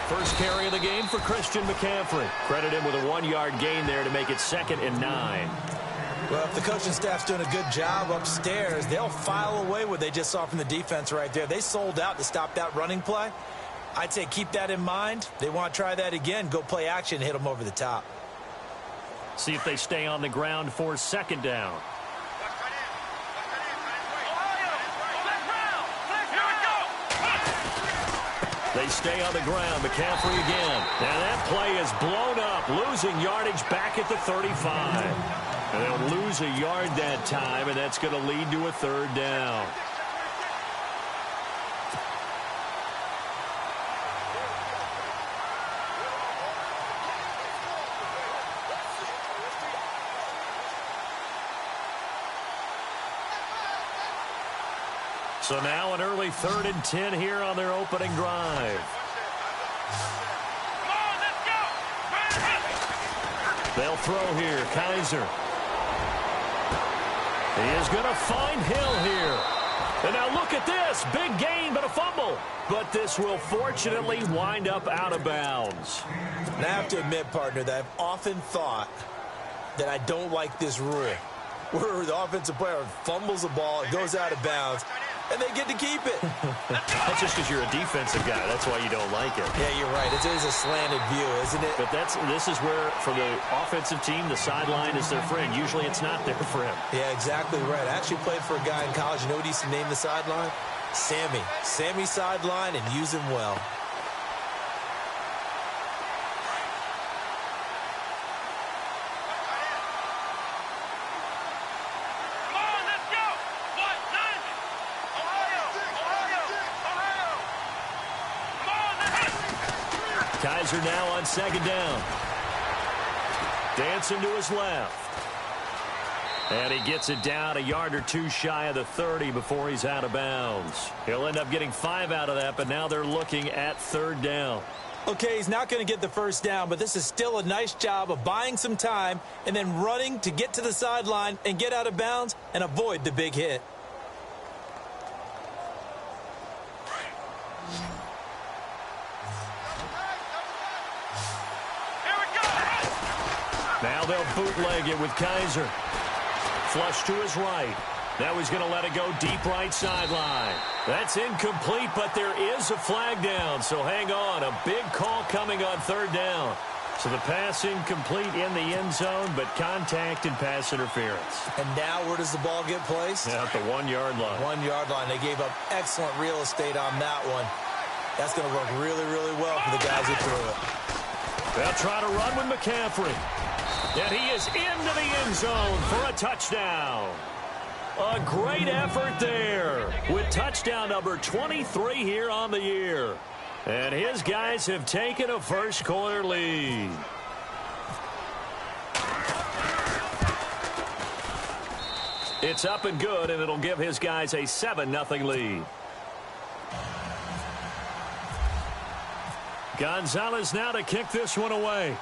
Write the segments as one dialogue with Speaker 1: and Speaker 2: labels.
Speaker 1: First carry of the game for Christian McCaffrey. Credit him with a 1-yard gain there to make it 2nd and 9.
Speaker 2: Well, if the coaching staff's doing a good job upstairs, they'll file away what they just saw from the defense right there. They sold out to stop that running play. I'd say keep that in mind. They want to try that again. Go play action, hit them over the top.
Speaker 1: See if they stay on the ground for 2nd down. They stay on the ground. McCaffrey again. Now that play is blown up, losing yardage back at the 35. And they'll lose a yard that time, and that's going to lead to a 3rd down. So now an early 3rd and 10 here on their opening drive. They'll throw here. Kaiser. He is going to find Hill here. And now look at this. Big gain, but a fumble. But this will fortunately wind up out of bounds.
Speaker 2: And I have to admit, partner, that I've often thought that I don't like this rule, where the offensive player fumbles the ball, it goes out of bounds, and they get to keep it.
Speaker 1: That's just because you're a defensive guy. That's why you don't like it.
Speaker 2: Yeah, you're right. It is a slanted view, isn't it?
Speaker 1: But this is where, for the offensive team, the sideline is their friend. Usually it's not there for him.
Speaker 2: Yeah, exactly right. I actually played for a guy in college. You know what he used to name the sideline? Sammy. Sammy sideline, and use him well.
Speaker 1: Kaiser now on 2nd down. Dancing to his left. And he gets it down a yard or 2 shy of the 30 before he's out of bounds. He'll end up getting 5 out of that, but now they're looking at 3rd down.
Speaker 2: Okay, he's not going to get the 1st down, but this is still a nice job of buying some time and then running to get to the sideline and get out of bounds and avoid the big hit.
Speaker 1: Now they'll bootleg it with Kaiser. Flush to his right. Now he's going to let it go deep right sideline. That's incomplete, but there is a flag down, so hang on. A big call coming on 3rd down. So the pass incomplete in the end zone, but contact and pass interference.
Speaker 2: And now where does the ball get placed?
Speaker 1: At the 1-yard line.
Speaker 2: 1-yard line. They gave up excellent real estate on that one. That's going to work really, really well for the guys who threw it.
Speaker 1: They'll try to run with McCaffrey. And he is into the end zone for a touchdown. A great effort there with touchdown number 23 here on the year. And his guys have taken a first-quarter lead. It's up and good, and it'll give his guys a 7-0 lead. Gonzalez now to kick this one away.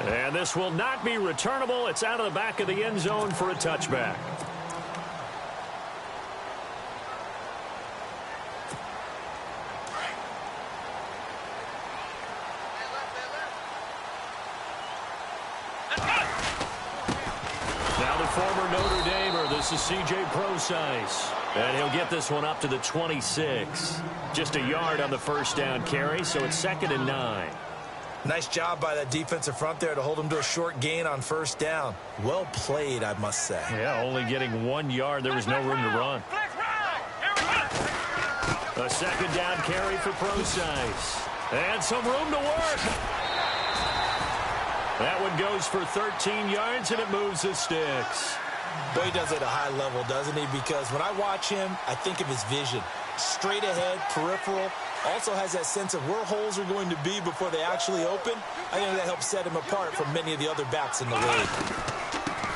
Speaker 1: And this will not be returnable. It's out of the back of the end zone for a touchback. Now the former Notre Damer, this is C.J. Procise. And he'll get this one up to the 26. Just a yard on the 1st down carry, so it's 2nd and 9.
Speaker 2: Nice job by that defensive front there to hold him to a short gain on 1st down. Well played, I must say.
Speaker 1: Yeah, only getting 1 yard. There was no room to run. A 2nd down carry for Procise. And some room to work. That one goes for 13 yards, and it moves the sticks.
Speaker 2: Boy, he does it at a high level, doesn't he? Because when I watch him, I think of his vision. Straight ahead, peripheral. Also has that sense of where holes are going to be before they actually open. I think that helps set him apart from many of the other backs in the league.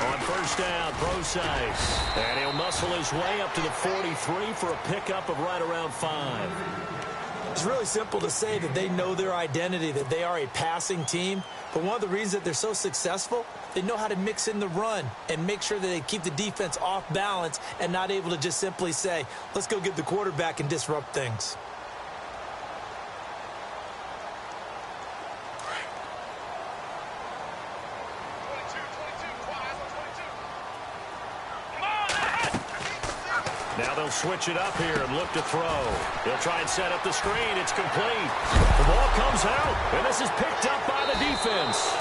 Speaker 1: On 1st down, Procise. And he'll muscle his way up to the 43 for a pickup of right around 5.
Speaker 2: It's really simple to say that they know their identity, that they are a passing team. But one of the reasons that they're so successful, they know how to mix in the run and make sure that they keep the defense off balance and not able to just simply say, let's go get the quarterback and disrupt things.
Speaker 1: Now they'll switch it up here and look to throw. They'll try and set up the screen. It's complete. The ball comes out, and this is picked up by the defense.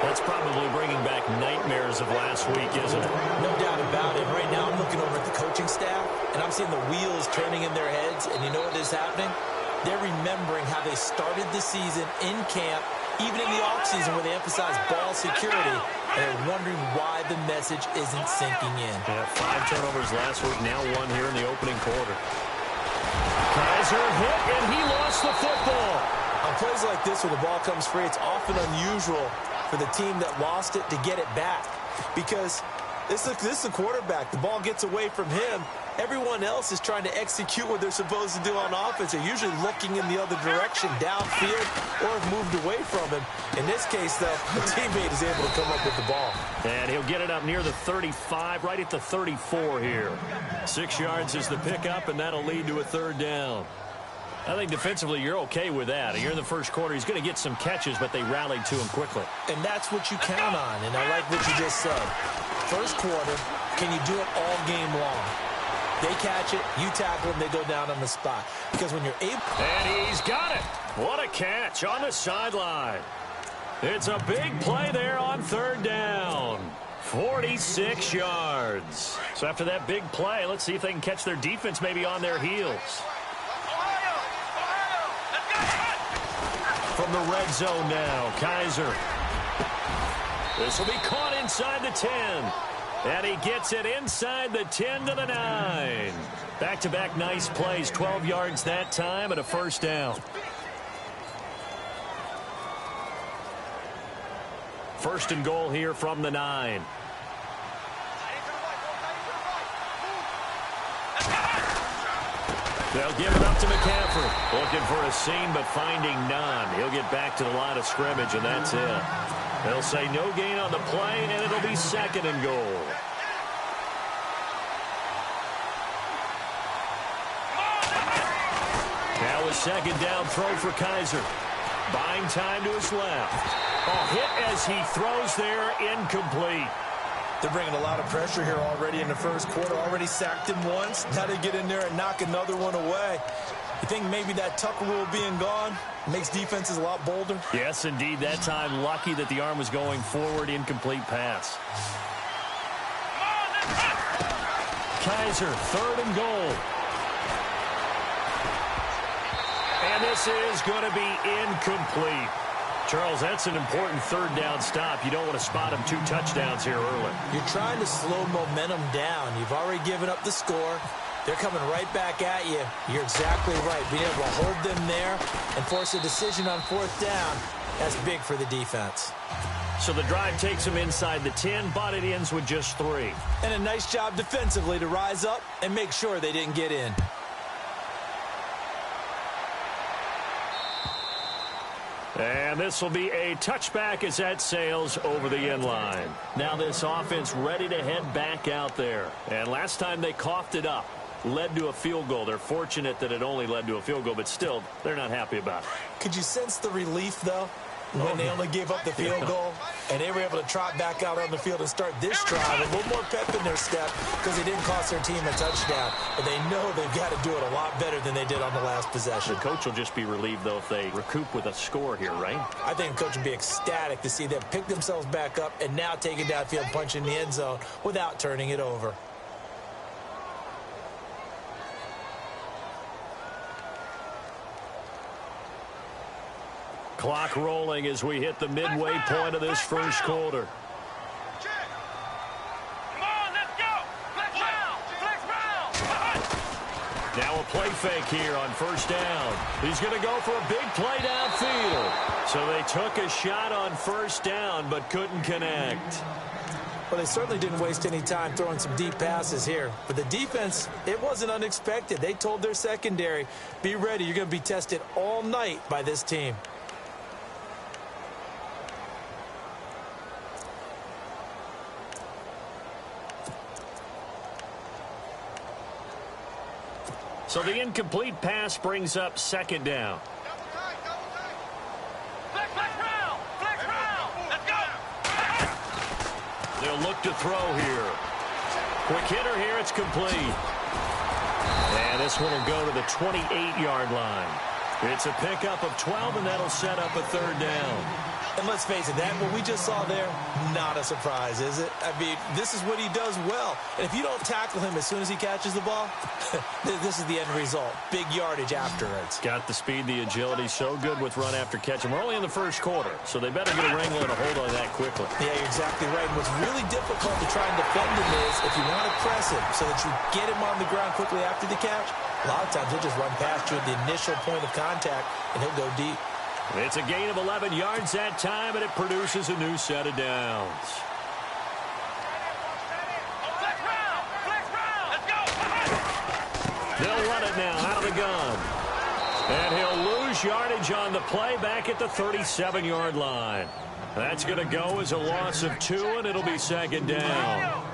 Speaker 1: That's probably bringing back nightmares of last week, isn't it?
Speaker 2: No doubt about it. Right now I'm looking over at the coaching staff, and I'm seeing the wheels turning in their heads, and you know what is happening? They're remembering how they started the season in camp, even in the offseason where they emphasized ball security, and they're wondering why the message isn't sinking in.
Speaker 1: Yeah, 5 turnovers last week, now 1 here in the opening quarter. Kaiser hit, and he lost the football.
Speaker 2: On plays like this where the ball comes free, it's often unusual for the team that lost it to get it back, because this is the quarterback. The ball gets away from him. Everyone else is trying to execute what they're supposed to do on offense. They're usually looking in the other direction, downfield, or have moved away from him. In this case, though, the teammate is able to come up with the ball.
Speaker 1: And he'll get it up near the 35, right at the 34 here. 6 yards is the pickup, and that'll lead to a 3rd down. I think defensively you're okay with that. You're in the first quarter. He's going to get some catches, but they rallied to him quickly.
Speaker 2: And that's what you count on, and I like what you just said. First quarter, can you do it all game long? They catch it, you tackle them, they go down on the spot. Because when you're able...
Speaker 1: And he's got it. What a catch on the sideline. It's a big play there on 3rd down. 46 yards. So after that big play, let's see if they can catch their defense maybe on their heels. From the red zone now, Kaiser. This will be caught inside the 10. And he gets it inside the 10 to the 9. Back-to-back nice plays, 12 yards that time and a 1st down. 1st and goal here from the 9. They'll give it up to McCaffrey. Looking for a seam, but finding none. He'll get back to the line of scrimmage, and that's it. They'll say no gain on the play, and it'll be 2nd and goal. Now a 2nd down throw for Kaiser. Buying time to his left. A hit as he throws there, incomplete.
Speaker 2: They're bringing a lot of pressure here already in the first quarter. Already sacked him once. Now they get in there and knock another one away. You think maybe that Tucker rule being gone makes defenses a lot bolder?
Speaker 1: Yes, indeed. That time, lucky that the arm was going forward. Incomplete pass. Kaiser, 3rd and goal. And this is going to be incomplete. Charles, that's an important 3rd down stop. You don't want to spot him 2 touchdowns here early.
Speaker 2: You're trying to slow momentum down. You've already given up the score. They're coming right back at you. You're exactly right. Being able to hold them there and force a decision on 4th down, that's big for the defense.
Speaker 1: So the drive takes them inside the 10, but it ends with just 3.
Speaker 2: And a nice job defensively to rise up and make sure they didn't get in.
Speaker 1: And this will be a touchback as that sails over the end line. Now this offense ready to head back out there. And last time they coughed it up, led to a field goal. They're fortunate that it only led to a field goal, but still, they're not happy about it.
Speaker 2: Could you sense the relief, though, when they only gave up the field goal and they were able to trot back out on the field and start this drive? A little more pep in their step because they didn't cost their team a touchdown. But they know they've got to do it a lot better than they did on the last possession.
Speaker 1: The coach will just be relieved, though, if they recoup with a score here, right?
Speaker 2: I think the coach would be ecstatic to see them pick themselves back up and now take it downfield, punch in the end zone without turning it over.
Speaker 1: Clock rolling as we hit the midway point of this first quarter. Now a play fake here on 1st down. He's going to go for a big play downfield. So they took a shot on 1st down but couldn't connect.
Speaker 2: Well, they certainly didn't waste any time throwing some deep passes here. But the defense, it wasn't unexpected. They told their secondary, be ready. You're going to be tested all night by this team.
Speaker 1: So the incomplete pass brings up second down. They'll look to throw here. Quick hitter here, it's complete. And this one will go to the 28-yard line. It's a pickup of 12, and that'll set up a third down.
Speaker 2: And let's face it, that what we just saw there, not a surprise, is it? I mean, this is what he does well. And if you don't tackle him as soon as he catches the ball, this is the end result. Big yardage afterwards.
Speaker 1: Got the speed, the agility, so good with run after catch. And we're only in the first quarter, so they better get a wrangle and a hold on that quickly.
Speaker 2: Yeah, you're exactly right. And what's really difficult to try and defend him is if you want to press him so that you get him on the ground quickly after the catch, a lot of times he'll just run past you at the initial point of contact, and he'll go deep.
Speaker 1: It's a gain of 11 yards that time, and it produces a new set of downs. They'll run it now out of the gun. And he'll lose yardage on the play back at the 37-yard line. That's going to go as a loss of 2, and it'll be second down.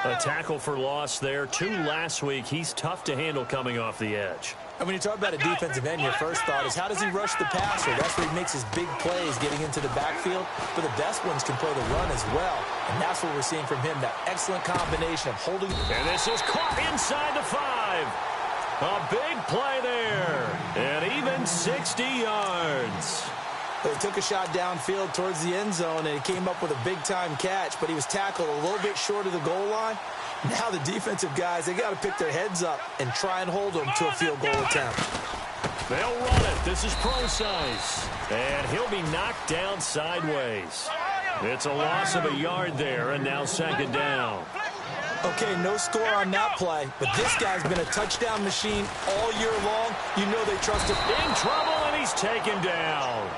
Speaker 1: A tackle for loss there. 2 last week. He's tough to handle coming off the edge.
Speaker 2: And when you talk about a defensive end, your first thought is how does he rush the passer? That's where he makes his big plays getting into the backfield. But the best ones can play the run as well. And that's what we're seeing from him, that excellent combination of holding.
Speaker 1: And this is caught inside the 5. A big play there. And even 60 yards.
Speaker 2: They took a shot downfield towards the end zone, and he came up with a big-time catch, but he was tackled a little bit short of the goal line. Now the defensive guys, they got to pick their heads up and try and hold them to a field goal attempt.
Speaker 1: They'll run it. This is Procise. And he'll be knocked down sideways. It's a loss of a yard there, and now second down.
Speaker 2: Okay, no score on that play, but this guy's been a touchdown machine all year long. You know they trust him.
Speaker 1: In trouble, and he's taken down.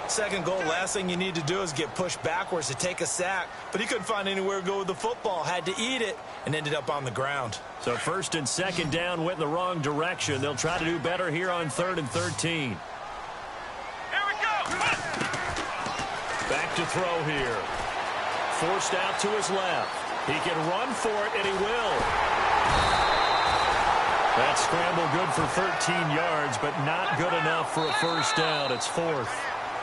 Speaker 2: Second goal, last thing you need to do is get pushed backwards to take a sack. But he couldn't find anywhere to go with the football, had to eat it, and ended up on the ground.
Speaker 1: So first and second down went in the wrong direction. They'll try to do better here on 3rd and 13.
Speaker 3: Here we go!
Speaker 1: Back to throw here. Forced out to his left. He can run for it, and he will. That scramble good for 13 yards, but not good enough for a first down. It's 4th.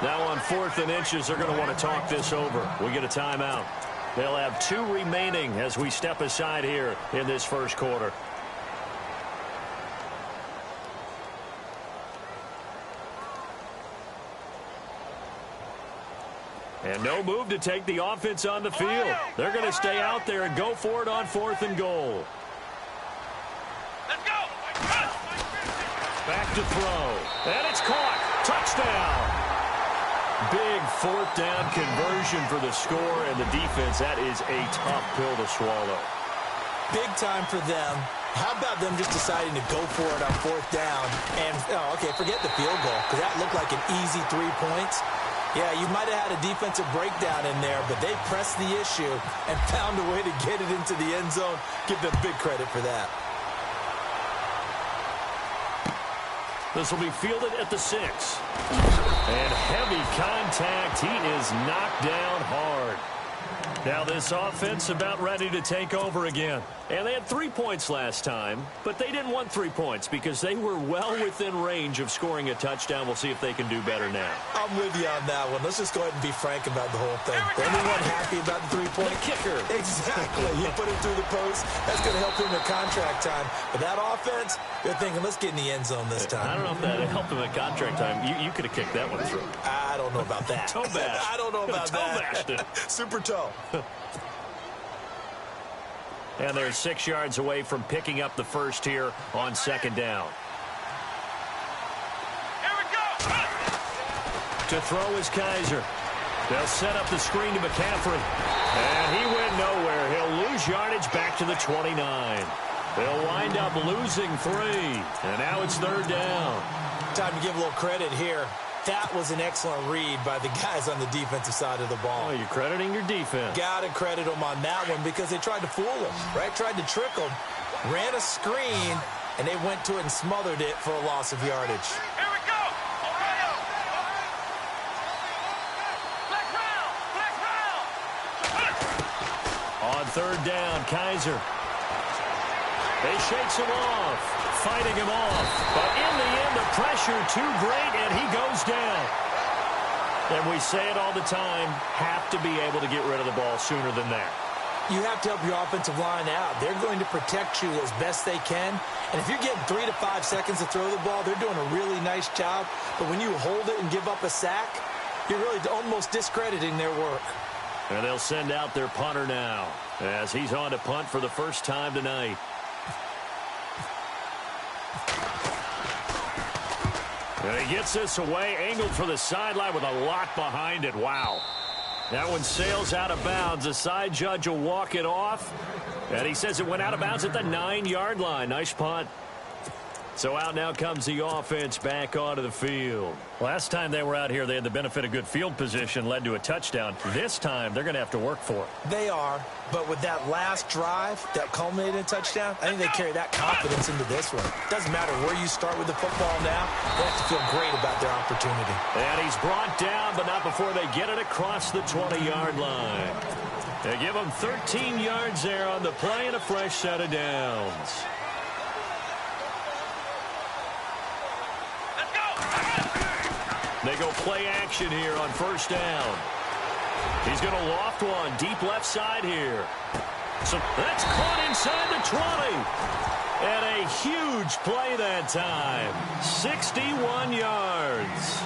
Speaker 1: Now on 4th and inches, they're going to want to talk this over. We get a timeout. They'll have 2 remaining as we step aside here in this first quarter. And no move to take the offense on the field. They're going to stay out there and go for it on 4th and goal.
Speaker 3: Let's go!
Speaker 1: Back to throw. And it's caught. Touchdown. Big 4th down conversion for the score, and the defense, that is a tough pill to swallow.
Speaker 2: Big time for them. How about them just deciding to go for it on 4th down? And, okay, forget the field goal, because that looked like an easy 3 points. Yeah, you might have had a defensive breakdown in there, but they pressed the issue and found a way to get it into the end zone. Give them big credit for that.
Speaker 1: This will be fielded at the 6. And heavy contact. He is knocked down hard. Now this offense about ready to take over again. And they had 3 points last time, but they didn't want 3 points because they were well within range of scoring a touchdown. We'll see if they can do better now.
Speaker 2: I'm with you on that one. Let's just go ahead and be frank about the whole thing. Anyone happy about the 3-point?
Speaker 1: Kicker.
Speaker 2: Exactly. You put him through the post. That's going to help him in contract time. But that offense, they're thinking, let's get in the end zone this time.
Speaker 1: I don't know if that helped him at contract time. You could have kicked that one through.
Speaker 2: I don't know about that.
Speaker 1: Toe bash.
Speaker 2: I don't know about that.
Speaker 1: Toe bashed it.
Speaker 2: Super toe.
Speaker 1: And they're 6 yards away from picking up the first here on second down.
Speaker 3: Here we go!
Speaker 1: To throw is Kaiser. They'll set up the screen to McCaffrey. And he went nowhere. He'll lose yardage back to the 29. They'll wind up losing 3. And now it's 3rd down.
Speaker 2: Time to give a little credit here. That was an excellent read by the guys on the defensive side of the ball.
Speaker 1: Oh, you're crediting your defense.
Speaker 2: Got to credit them on that one because they tried to fool him, right? Tried to trick him, ran a screen, and they went to it and smothered it for a loss of yardage.
Speaker 3: Here we go. Black round. Black round.
Speaker 1: On third down, Kaiser. He shakes him off, fighting him off. But in the end, the pressure too great, and he goes down. And we say it all the time, have to be able to get rid of the ball sooner than that.
Speaker 2: You have to help your offensive line out. They're going to protect you as best they can. And if you're getting 3 to 5 seconds to throw the ball, they're doing a really nice job. But when you hold it and give up a sack, you're really almost discrediting their work.
Speaker 1: And they'll send out their punter now as he's on to punt for the first time tonight. And he gets this away, angled for the sideline with a lot behind it. Wow. That one sails out of bounds. The side judge will walk it off. And he says it went out of bounds at the 9-yard line. Nice punt. So out now comes the offense back onto the field. Last time they were out here, they had the benefit of good field position, led to a touchdown. This time, they're going to have to work for it.
Speaker 2: They are, but with that last drive that culminated in a touchdown, I think they carry that confidence into this one. Doesn't matter where you start with the football now, they have to feel great about their opportunity.
Speaker 1: And he's brought down, but not before they get it across the 20-yard line. They give him 13 yards there on the play and a fresh set of downs. They go play action here on first down. He's going to loft one deep left side here. So that's caught inside the 20. And a huge play that time. 61 yards.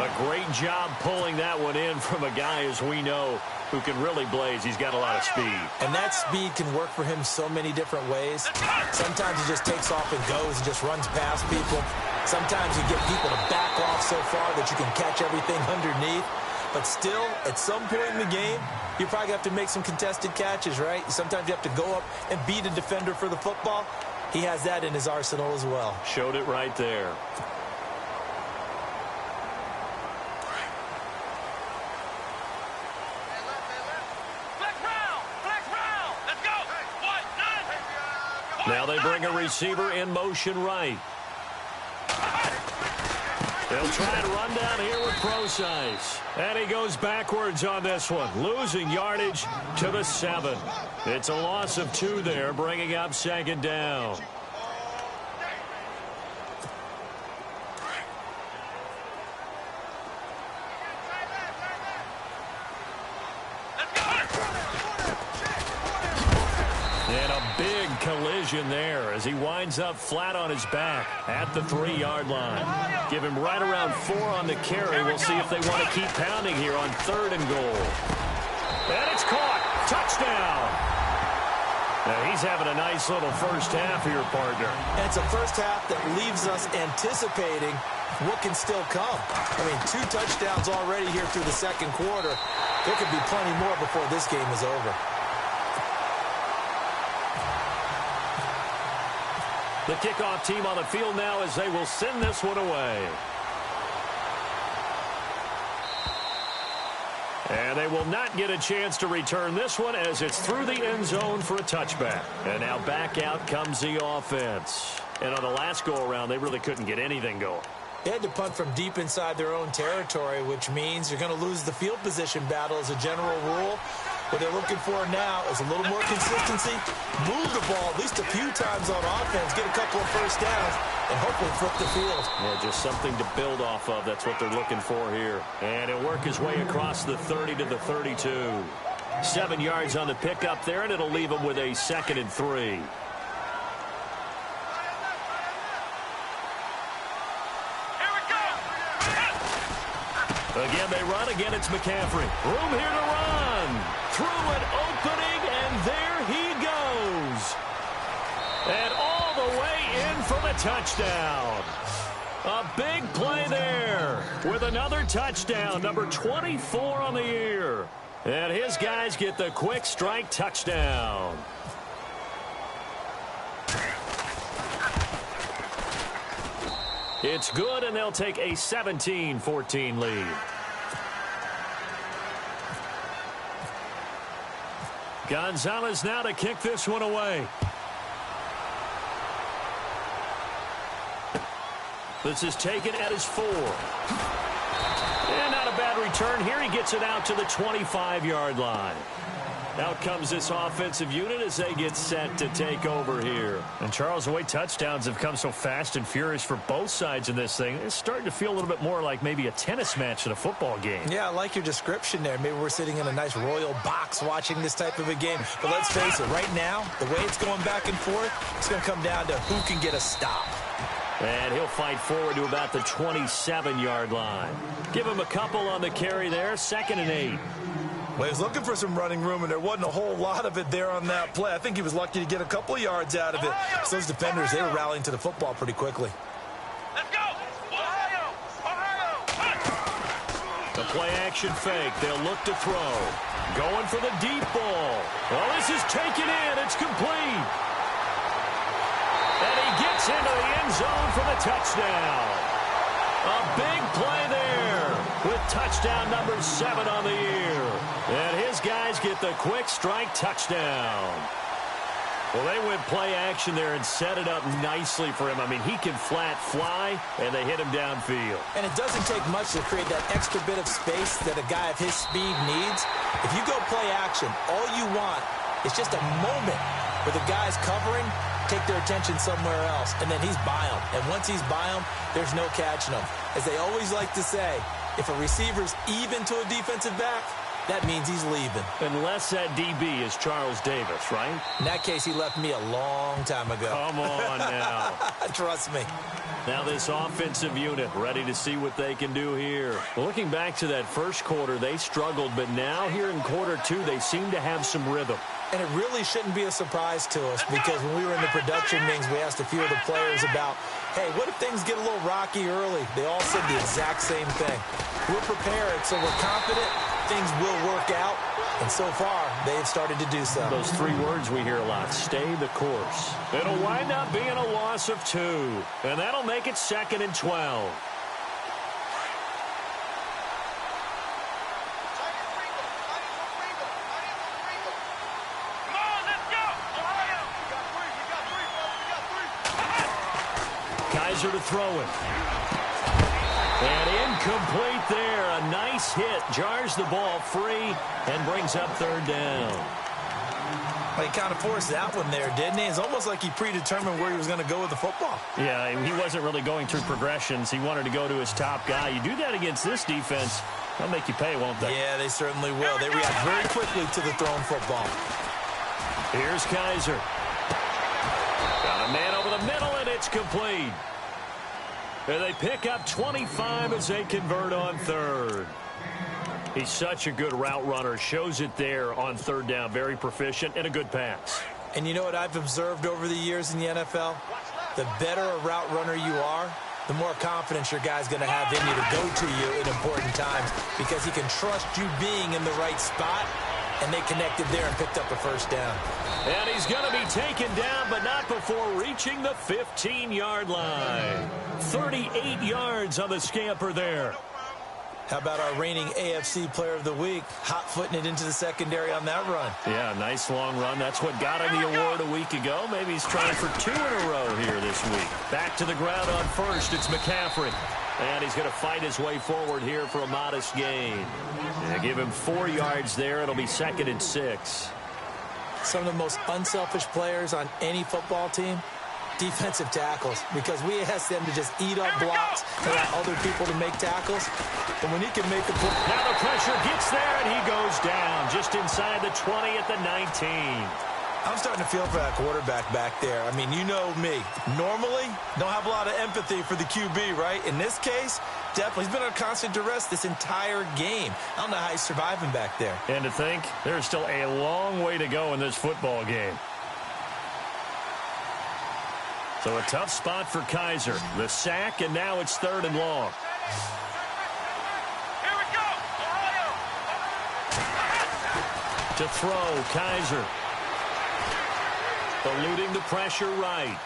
Speaker 1: A great job pulling that one in from a guy, as we know, who can really blaze. He's got a lot of speed.
Speaker 2: And that speed can work for him so many different ways. Sometimes he just takes off and goes and just runs past people. Sometimes you get people to back off so far that you can catch everything underneath. But still, at some point in the game, you probably have to make some contested catches, right? Sometimes you have to go up and beat a defender for the football. He has that in his arsenal as well.
Speaker 1: Showed it right there. Now they bring a receiver in motion right. They'll try and run down here with Procise. And he goes backwards on this one, losing yardage to the 7. It's a loss of 2 there, bringing up second down. And a big collision there as he winds up flat on his back at the 3-yard line. Give him right around 4 on the carry. We'll see if they want to keep pounding here on 3rd and goal. And it's caught. Touchdown. Now he's having a nice little first half here, partner.
Speaker 2: And it's a first half that leaves us anticipating what can still come. I mean, 2 touchdowns already here through the second quarter. There could be plenty more before this game is over.
Speaker 1: The kickoff team on the field now as they will send this one away. And they will not get a chance to return this one as it's through the end zone for a touchback. And now back out comes the offense. And on the last go-around, they really couldn't get anything going.
Speaker 2: They had to punt from deep inside their own territory, which means you're going to lose the field position battle as a general rule. What they're looking for now is a little more consistency, move the ball at least a few times on offense, get a couple of first downs, and hopefully flip the field.
Speaker 1: Yeah, just something to build off of. That's what they're looking for here. And he'll work his way across the 30 to the 32. 7 yards on the pickup there, and it'll leave him with a 2nd and 3. Again, they run. Again, it's McCaffrey. Room here to run. Through an opening, and there he goes. And all the way in for the touchdown. A big play there with another touchdown, number 24 on the year. And his guys get the quick strike touchdown. It's good, and they'll take a 17-14 lead. Gonzalez now to kick this one away. This is taken at his 4. And not a bad return here. He gets it out to the 25-yard line. Out comes this offensive unit as they get set to take over here. And Charles, the way touchdowns have come so fast and furious for both sides in this thing, it's starting to feel a little bit more like maybe a tennis match in a football game.
Speaker 2: Yeah, I like your description there. Maybe we're sitting in a nice royal box watching this type of a game. But let's face it, right now, the way it's going back and forth, it's going to come down to who can get a stop.
Speaker 1: And he'll fight forward to about the 27-yard line. Give him a couple on the carry there, 2nd and 8.
Speaker 2: Well, he was looking for some running room, and there wasn't a whole lot of it there on that play. I think he was lucky to get a couple of yards out of it. So those defenders, they were rallying to the football pretty quickly.
Speaker 3: Let's go! Ohio! Ohio!
Speaker 1: The play-action fake. They'll look to throw. Going for the deep ball. Well, this is taken in. It's complete. And he gets into the end zone for the touchdown. A big play there with touchdown number 7 on the year. And his guys get the quick strike touchdown. Well, they went play action there and set it up nicely for him. I mean, he can flat fly, and they hit him downfield.
Speaker 2: And it doesn't take much to create that extra bit of space that a guy of his speed needs. If you go play action, all you want is just a moment where the guy's covering, take their attention somewhere else, and then he's by him. And once he's by him, there's no catching him. As they always like to say, if a receiver's even to a defensive back, that means he's leaving.
Speaker 1: Unless that DB is Charles Davis, right?
Speaker 2: In that case, he left me a long time ago.
Speaker 1: Come on now.
Speaker 2: Trust me.
Speaker 1: Now this offensive unit ready to see what they can do here. Looking back to that first quarter, they struggled, but now here in quarter 2, they seem to have some rhythm.
Speaker 2: And it really shouldn't be a surprise to us because when we were in the production meetings, we asked a few of the players about, hey, what if things get a little rocky early? They all said the exact same thing. We're prepared, so we're confident things will work out. And so far, they have started to do so.
Speaker 1: Those 3 words we hear a lot, stay the course. It'll wind up being a loss of 2, and that'll make it 2nd and 12. Kaiser to throw it. And incomplete there. A nice hit. Jars the ball free and brings up 3rd down.
Speaker 2: Well, he kind of forced that one there, didn't he? It's almost like he predetermined where he was going to go with the football.
Speaker 1: Yeah, he wasn't really going through progressions. He wanted to go to his top guy. You do that against this defense, they'll make you pay, won't they?
Speaker 2: Yeah, they certainly will. They react very quickly to the thrown football.
Speaker 1: Here's Kaiser. Got a man over the middle, and it's complete. And they pick up 25 as they convert on 3rd. He's such a good route runner. Shows it there on 3rd down. Very proficient and a good pass.
Speaker 2: And you know what I've observed over the years in the NFL? The better a route runner you are, the more confidence your guy's going to have in you to go to you in important times because he can trust you being in the right spot. And they connected there and picked up a 1st down.
Speaker 1: And he's going to be taken down, but not before reaching the 15-yard line. 38 yards on the scamper there.
Speaker 2: How about our reigning AFC Player of the Week, hot-footing it into the secondary on that run?
Speaker 1: Yeah, nice long run. That's what got him the award a week ago. Maybe he's trying for 2 in a row here this week. Back to the ground on 1st. It's McCaffrey. And he's going to fight his way forward here for a modest gain. Yeah, give him 4 yards there. It'll be 2nd and 6.
Speaker 2: Some of the most unselfish players on any football team, defensive tackles, because we ask them to just eat up blocks and allow other people to make tackles. And when he can make a play.
Speaker 1: Now the pressure gets there, and he goes down just inside the 20 at the 19.
Speaker 2: I'm starting to feel for that quarterback back there. I mean, you know me. Normally, don't have a lot of empathy for the QB, right? In this case, definitely. He's been under constant duress this entire game. I don't know how he's surviving back there.
Speaker 1: And to think, there's still a long way to go in this football game. So a tough spot for Kaiser. The sack, and now it's 3rd and long.
Speaker 3: Here we go! Ohio!
Speaker 1: To throw, Kaiser. Eluding the pressure right.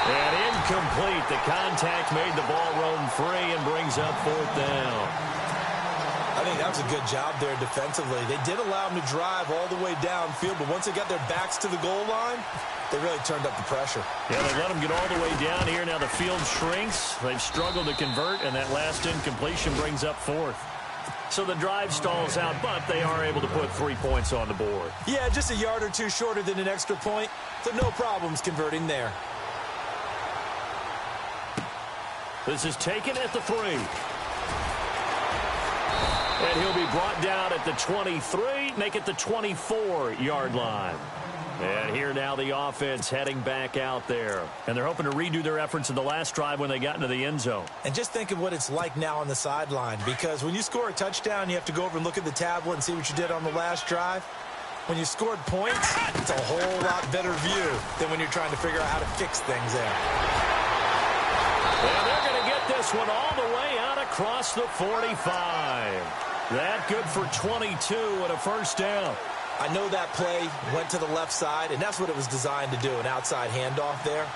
Speaker 1: And incomplete. The contact made the ball roam free and brings up 4th down.
Speaker 2: I think that was a good job there defensively. They did allow them to drive all the way downfield, but once they got their backs to the goal line, they really turned up the pressure.
Speaker 1: Yeah, they let them get all the way down here. Now the field shrinks. They've struggled to convert, and that last incompletion brings up 4th. So the drive stalls out, but they are able to put 3 points on the board.
Speaker 2: Yeah, just a yard or two shorter than an extra point, so no problems converting there.
Speaker 1: This is taken at the 3. And he'll be brought down at the 23, make it the 24-yard line. And here now the offense heading back out there. And they're hoping to redo their efforts in the last drive when they got into the end zone.
Speaker 2: And just think of what it's like now on the sideline, because when you score a touchdown, you have to go over and look at the tablet and see what you did on the last drive. When you scored points, it's a whole lot better view than when you're trying to figure out how to fix things there.
Speaker 1: And they're going to get this one all the way out across the 45. That good for 22 and a first down.
Speaker 2: I know that play went to the left side, and that's what it was designed to do, an outside handoff there.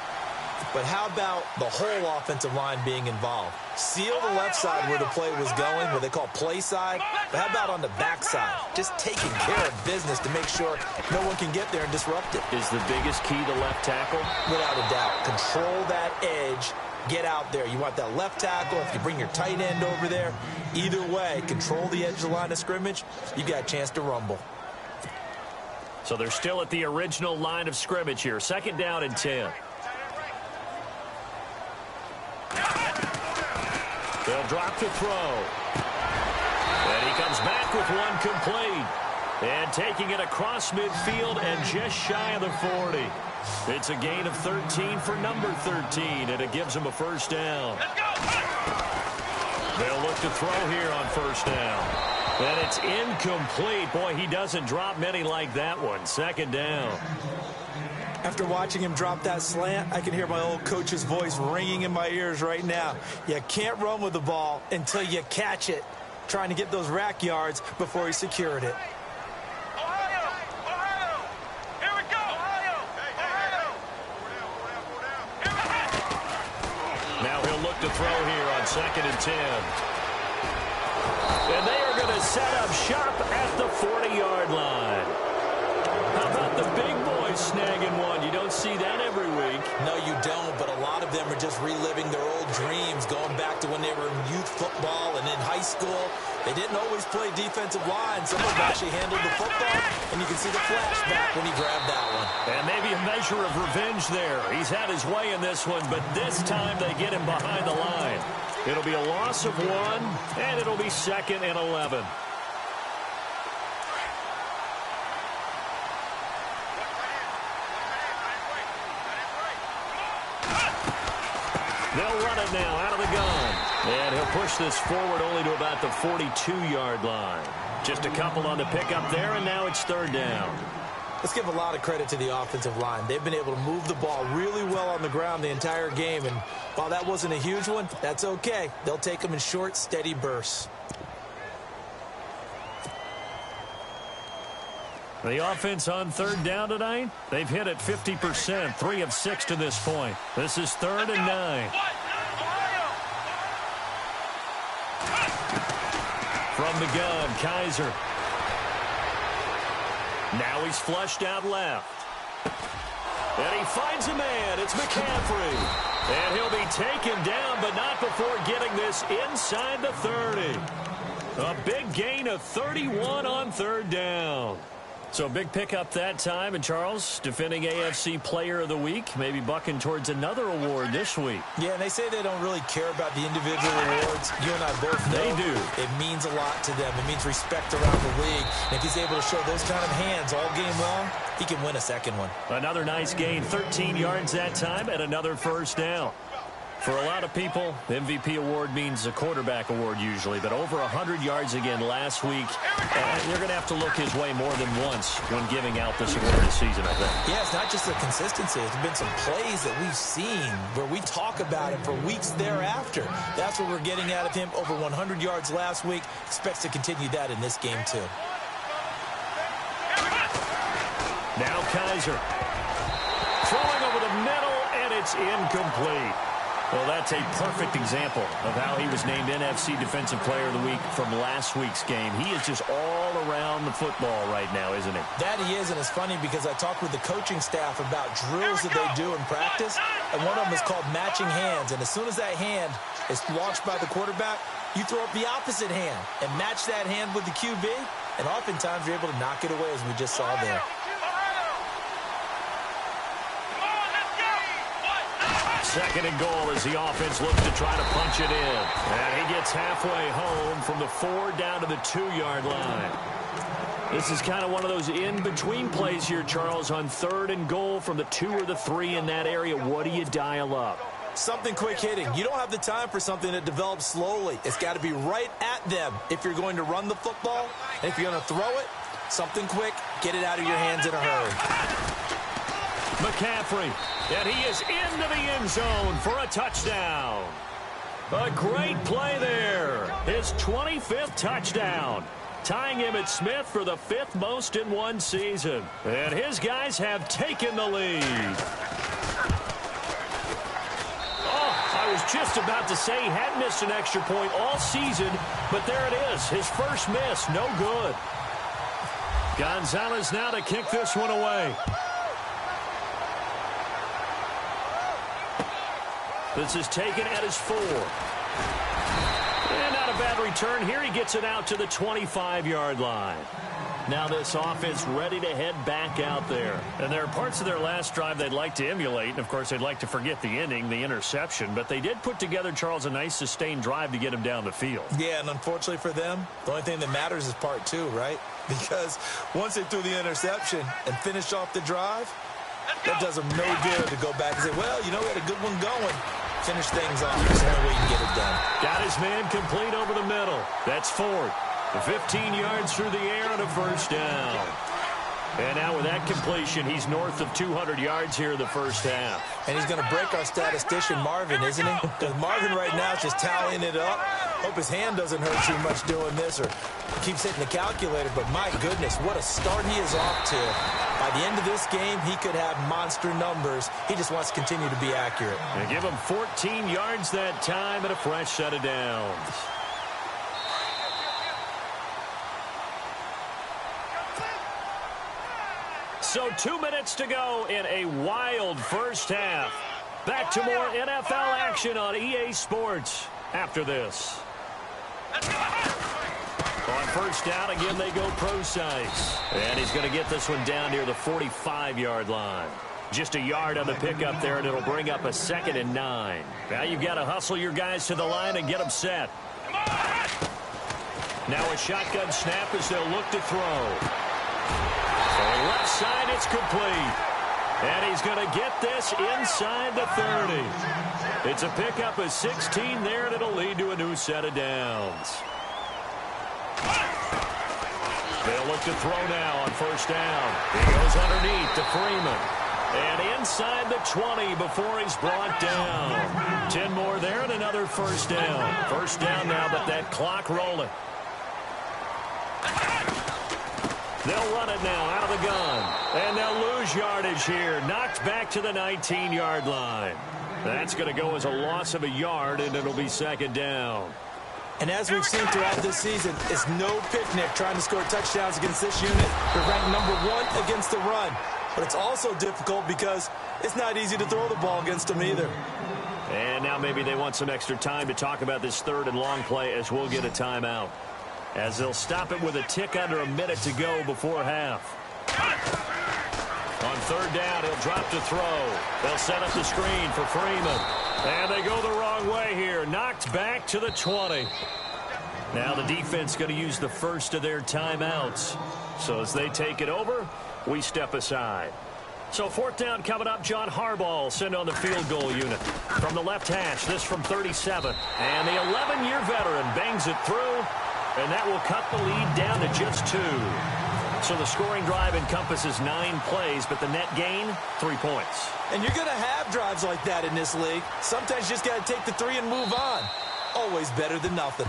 Speaker 2: But how about the whole offensive line being involved? Seal the left side where the play was going, what they call play side. But how about on the back side? Just taking care of business to make sure no one can get there and disrupt it.
Speaker 1: Is the biggest key the left tackle?
Speaker 2: Without a doubt. Control that edge. Get out there. You want that left tackle. If you bring your tight end over there, either way, control the edge of the line of scrimmage, you got a chance to rumble.
Speaker 1: So they're still at the original line of scrimmage here. 2nd down and 10. They'll drop to throw. And he comes back with one complete. And taking it across midfield and just shy of the 40. It's a gain of 13 for number 13, and it gives him a first down. They'll look to throw here on first down. And it's incomplete. Boy, he doesn't drop many like that one. 2nd down.
Speaker 2: After watching him drop that slant, I can hear my old coach's voice ringing in my ears right now. You can't run with the ball until you catch it. Trying to get those rack yards before he secured it.
Speaker 1: Now he'll look to throw here on 2nd and 10. And they are going to set up shop at the 40-yard line. How about the big boys snagging one? You don't see that every week.
Speaker 2: No, you don't, but a lot of them are just reliving their old dreams, going back to when they were in youth football and in high school. They didn't always play defensive line. Some of them actually handled the football, and you can see the flashback when he grabbed that one.
Speaker 1: And maybe a measure of revenge there. He's had his way in this one, but this time they get him behind the line. It'll be a loss of 1, and it'll be 2nd and 11. They'll run it now out of the gun. And he'll push this forward only to about the 42-yard line. Just a couple on the pickup there, and now it's 3rd down.
Speaker 2: Let's give a lot of credit to the offensive line. They've been able to move the ball really well on the ground the entire game. And while that wasn't a huge one, that's okay. They'll take them in short, steady bursts.
Speaker 1: The offense on 3rd down tonight, they've hit it 50%, 3 of 6 to this point. This is 3rd and 9. From the gun, Kaiser. Now he's flushed out left. And he finds a man. It's McCaffrey. And he'll be taken down, but not before getting this inside the 30. A big gain of 31 on 3rd down. So big pickup that time. And Charles, defending AFC Player of the Week, maybe bucking towards another award this week.
Speaker 2: Yeah, and they say they don't really care about the individual awards. You and I both know
Speaker 1: they do.
Speaker 2: It means a lot to them. It means respect around the league. And if he's able to show those kind of hands all game long, he can win a 2nd one.
Speaker 1: Another nice gain, 13 yards that time, and another first down. For a lot of people, the MVP award means a quarterback award usually, but over 100 yards again last week. You're going to have to look his way more than once when giving out this award this season, I think.
Speaker 2: Yeah, it's not just the consistency. There's been some plays that we've seen where we talk about it for weeks thereafter. That's what we're getting out of him. Over 100 yards last week. Expects to continue that in this game, too. Now
Speaker 1: Kaiser. Throwing over the middle, and it's It's incomplete. Well, that's a perfect example of how he was named NFC Defensive Player of the Week from last week's game. He is just all around the football right now, isn't he?
Speaker 2: That he is, and it's funny because I talked with the coaching staff about drills that they do in practice, and one of them is called matching hands. And as soon as that hand is launched by the quarterback, you throw up the opposite hand and match that hand with the QB, and oftentimes you're able to knock it away, as we just saw there.
Speaker 1: Second and goal as the offense looks to try to punch it in. And he gets halfway home from the 4 down to the 2-yard line. This is kind of one of those in-between plays here, Charles, on 3rd and goal from the 2 or the 3 in that area. What do you dial up?
Speaker 2: Something quick hitting. You don't have the time for something that develops slowly. It's got to be right at them if you're going to run the football. And if you're going to throw it, something quick, get it out of your hands in a hurry.
Speaker 1: McCaffrey, and he is into the end zone for a touchdown. A great play there. His 25th touchdown, tying him at Smith for the 5th most in one season. And his guys have taken the lead. I was just about to say he had missed an extra point all season, but there it is. His first miss, no good. Gonzalez now to kick this one away. This is taken at his 4. And not a bad return here. He gets it out to the 25-yard line. Now this offense ready to head back out there. And there are parts of their last drive they'd like to emulate. And, of course, they'd like to forget the inning, the interception. But they did put together, Charles, a nice sustained drive to get him down the field.
Speaker 2: Yeah, and unfortunately for them, the only thing that matters is part 2, right? Because once they threw the interception and finished off the drive, that does them no good to go back and say, well, you know, we had a good one going. Finish things off. There's no way you can get it done.
Speaker 1: Got his man complete over the middle. That's Ford. 15 yards through the air and a first down. And now with that completion, he's north of 200 yards here in the first half.
Speaker 2: And he's going to break our statistician, Marvin, isn't he? Because Marvin right now is just tallying it up. Hope his hand doesn't hurt too much doing this or keeps hitting the calculator. But my goodness, what a start he is off to. By the end of this game, he could have monster numbers. He just wants to continue to be accurate.
Speaker 1: They give him 14 yards that time and a fresh set of downs. So 2 minutes to go in a wild first half. Back to more NFL action on EA Sports after this. On first down, again, they go precise. And he's going to get this one down near the 45-yard line. Just a yard on the pickup there, and it'll bring up a 2nd and 9. Now you've got to hustle your guys to the line and get them set. Now a shotgun snap as they'll look to throw. Left side, it's complete. And he's going to get this inside the 30. It's a pickup of 16 there, and it'll lead to a new set of downs. They'll look to throw now on first down. He goes underneath to Freeman. And inside the 20 before he's brought down. 10 more there and another first down. First down now, but that clock rolling. They'll run it now out of the gun. And they'll lose yardage here. Knocked back to the 19-yard line. That's going to go as a loss of a yard, and it'll be 2nd down.
Speaker 2: And as we've seen throughout this season, it's no picnic trying to score touchdowns against this unit. They're ranked #1 against the run. But it's also difficult because it's not easy to throw the ball against them either.
Speaker 1: And now maybe they want some extra time to talk about this 3rd and long play as we'll get a timeout. As they'll stop it with a tick under a minute to go before half. On 3rd down, he'll drop to throw. They'll set up the screen for Freeman. And they go the wrong way here. Knocked back to the 20. Now the defense going to use the first of their timeouts. So as they take it over, we step aside. So 4th down coming up. John Harbaugh sent on the field goal unit. From the left hash, this from 37. And the 11-year veteran bangs it through. And that will cut the lead down to just 2. So the scoring drive encompasses 9 plays, but the net gain, 3 points.
Speaker 2: And you're going to have drives like that in this league. Sometimes you just got to take the 3 and move on. Always better than nothing.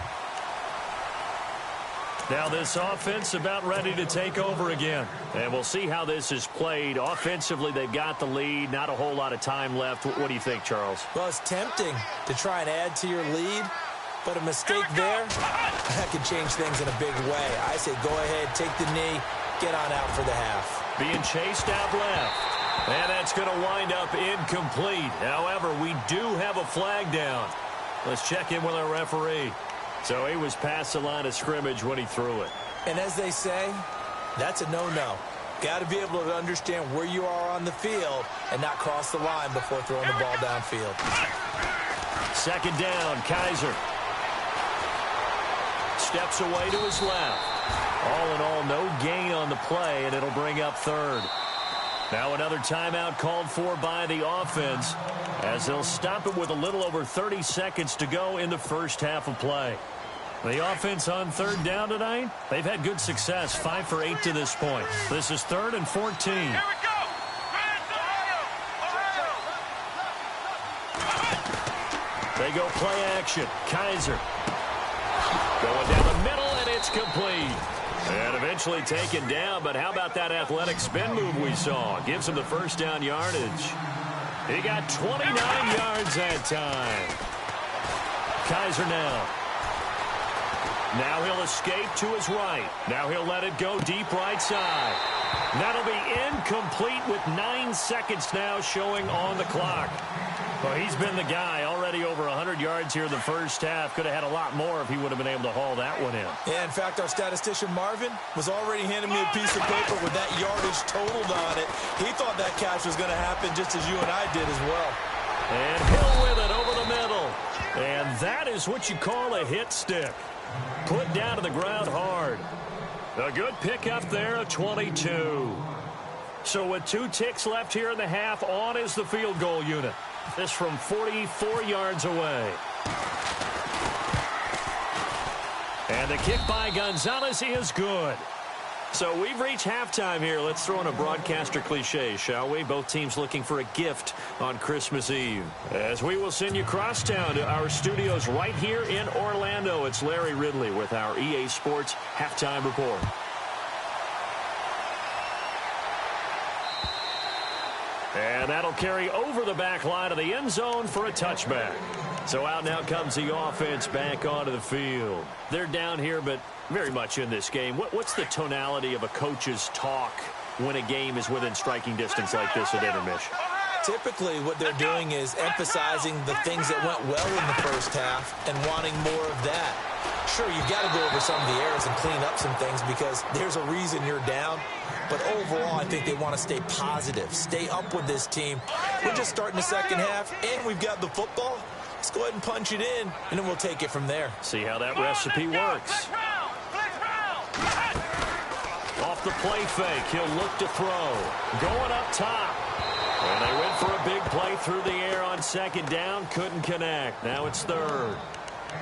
Speaker 1: Now this offense about ready to take over again. And we'll see how this is played. Offensively, they've got the lead. Not a whole lot of time left. What do you think, Charles?
Speaker 2: Well, it's tempting to try and add to your lead, but a mistake there, that could change things in a big way. I say go ahead, take the knee, get on out for the half.
Speaker 1: Being chased out left. And that's going to wind up incomplete. However, we do have a flag down. Let's check in with our referee. So he was past the line of scrimmage when he threw it.
Speaker 2: And as they say, that's a no-no. Got to be able to understand where you are on the field and not cross the line before throwing the ball downfield.
Speaker 1: Second down, Kaiser. Steps away to his left. All in all, no gain on the play, and it'll bring up third. Now another timeout called for by the offense as they'll stop it with a little over 30 seconds to go in the first half of play. The offense on third down tonight, they've had good success, 5 for 8 to this point. This is 3rd and 14.
Speaker 3: Here we go.
Speaker 1: They go play action. Kaiser going down the middle, and it's complete. And eventually taken down, but how about that athletic spin move we saw? Gives him the first down yardage. He got 29 yards that time. Kaiser now. Now he'll escape to his right. Now he'll let it go deep right side. That'll be incomplete with 9 seconds now showing on the clock. Well, he's been the guy already over 100 yards here in the first half. Could have had a lot more if he would have been able to haul that one in.
Speaker 2: Yeah, in fact, our statistician Marvin was already handing me a piece of paper with that yardage totaled on it. He thought that catch was going to happen just as you and I did as well.
Speaker 1: And Hill with it over the middle. And that is what you call a hit stick. Put down to the ground hard. A good pickup there of 22. So with 2 ticks left here in the half, on is the field goal unit. This from 44 yards away. And the kick by Gonzalez is good. So we've reached halftime here. Let's throw in a broadcaster cliche, shall we? Both teams looking for a gift on Christmas Eve. As we will send you crosstown to our studios right here in Orlando. It's Larry Ridley with our EA Sports Halftime Report. And that'll carry over the back line of the end zone for a touchback. So out now comes the offense back onto the field. They're down here, but very much in this game. What's the tonality of a coach's talk when a game is within striking distance like this at intermission?
Speaker 2: Typically, what they're doing is emphasizing the things that went well in the first half and wanting more of that. Sure, you've got to go over some of the errors and clean up some things because there's a reason you're down. But overall, I think they want to stay positive, stay up with this team. We're just starting the second half, and we've got the football. Let's go ahead and punch it in, and then we'll take it from there.
Speaker 1: See how that recipe works. Off the play fake, he'll look to throw. Going up top. And they went for a big play through the air on second down. Couldn't connect. Now it's third.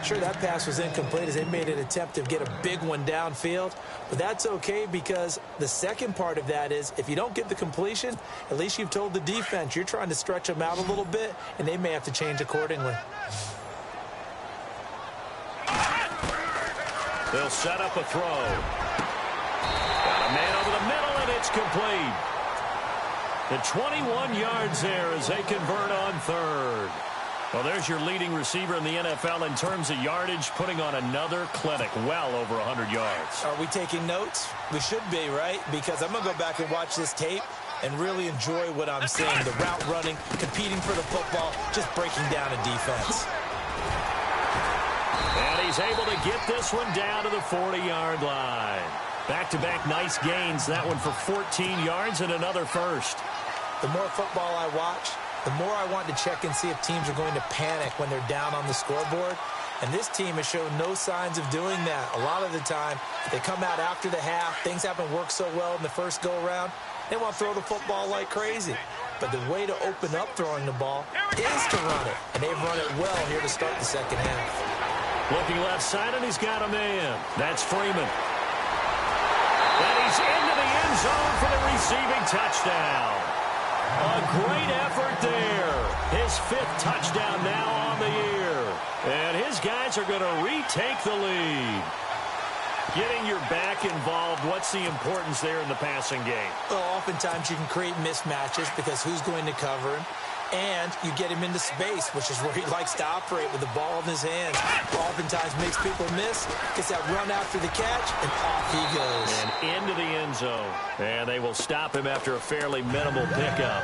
Speaker 2: Sure, that pass was incomplete as they made an attempt to get a big one downfield. But that's okay because the second part of that is if you don't get the completion, at least you've told the defense you're trying to stretch them out a little bit, and they may have to change accordingly.
Speaker 1: They'll set up a throw. Got a man over the middle, and it's complete. The 21 yards there as they convert on third. Well, there's your leading receiver in the NFL in terms of yardage, putting on another clinic, well over 100 yards.
Speaker 2: Are we taking notes? We should be, right? Because I'm going to go back and watch this tape and really enjoy what I'm seeing. The route running, competing for the football, just breaking down a defense.
Speaker 1: And he's able to get this one down to the 40-yard line. Back-to-back nice gains, that one for 14 yards and another first.
Speaker 2: The more football I watch, the more I want to check and see if teams are going to panic when they're down on the scoreboard. And this team has shown no signs of doing that. A lot of the time, they come out after the half. Things haven't worked so well in the first go-around. They want to throw the football like crazy. But the way to open up throwing the ball is to run it. And they've run it well here to start the second half.
Speaker 1: Looking left side, and he's got a man. That's Freeman. And he's into the end zone for the receiving touchdown. A great effort there. His 5th touchdown now on the year. And his guys are going to retake the lead. Getting your back involved, what's the importance there in the passing game?
Speaker 2: Well, oftentimes you can create mismatches because who's going to cover him? And you get him into space, which is where he likes to operate with the ball in his hands. Oftentimes makes people miss, gets that run after the catch, and off he goes.
Speaker 1: And into the end zone. And they will stop him after a fairly minimal pickup.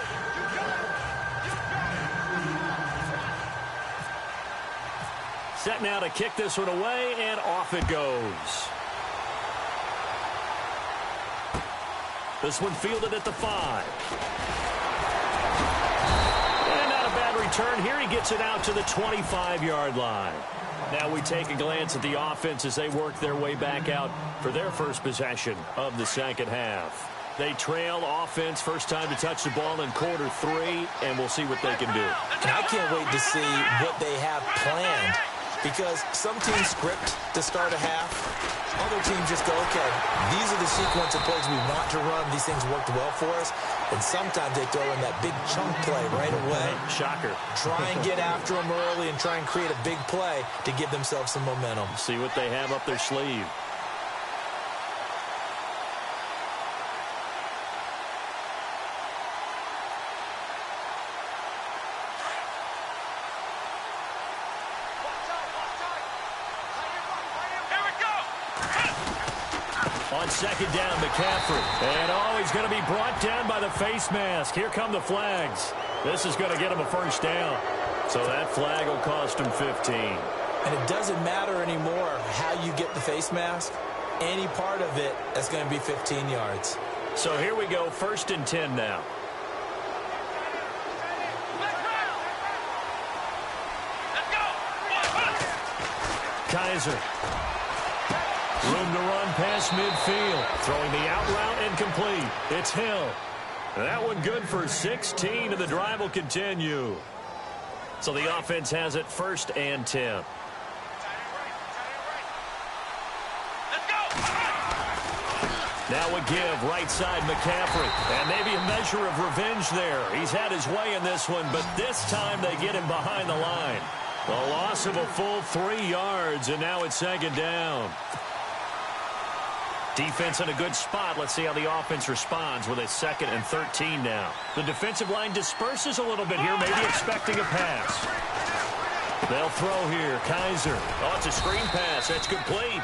Speaker 1: Set now to kick this one away, and off it goes. This one fielded at the 5. And not a bad return here. He gets it out to the 25-yard line. Now we take a glance at the offense as they work their way back out for their first possession of the second half. They trail offense, first time to touch the ball in quarter 3, and we'll see what they can do.
Speaker 2: And I can't wait to see what they have planned, because some teams script to start a half. Other teams just go, okay, these are the sequence of plays we want to run. These things worked well for us. And sometimes they throw in that big chunk play right away.
Speaker 1: Shocker.
Speaker 2: Try and get after them early and try and create a big play to give themselves some momentum.
Speaker 1: See what they have up their sleeve. On second down, McCaffrey. And, he's going to be brought down by the face mask. Here come the flags. This is going to get him a first down. So that flag will cost him 15.
Speaker 2: And it doesn't matter anymore how you get the face mask. Any part of it, that's going to be 15 yards.
Speaker 1: So here we go, 1st and 10 now. Kaiser. Room to run past midfield. Throwing the out route incomplete. It's Hill. That one good for 16, and the drive will continue. So the offense has it 1st and 10. Now a give, right side McCaffrey. And maybe a measure of revenge there. He's had his way in this one, but this time they get him behind the line. The loss of a full 3 yards, and now it's 2nd down. Defense in a good spot. Let's see how the offense responds with a 2nd and 13 now. The defensive line disperses a little bit here, maybe expecting a pass. They'll throw here. Kaiser. Oh, it's a screen pass. That's complete.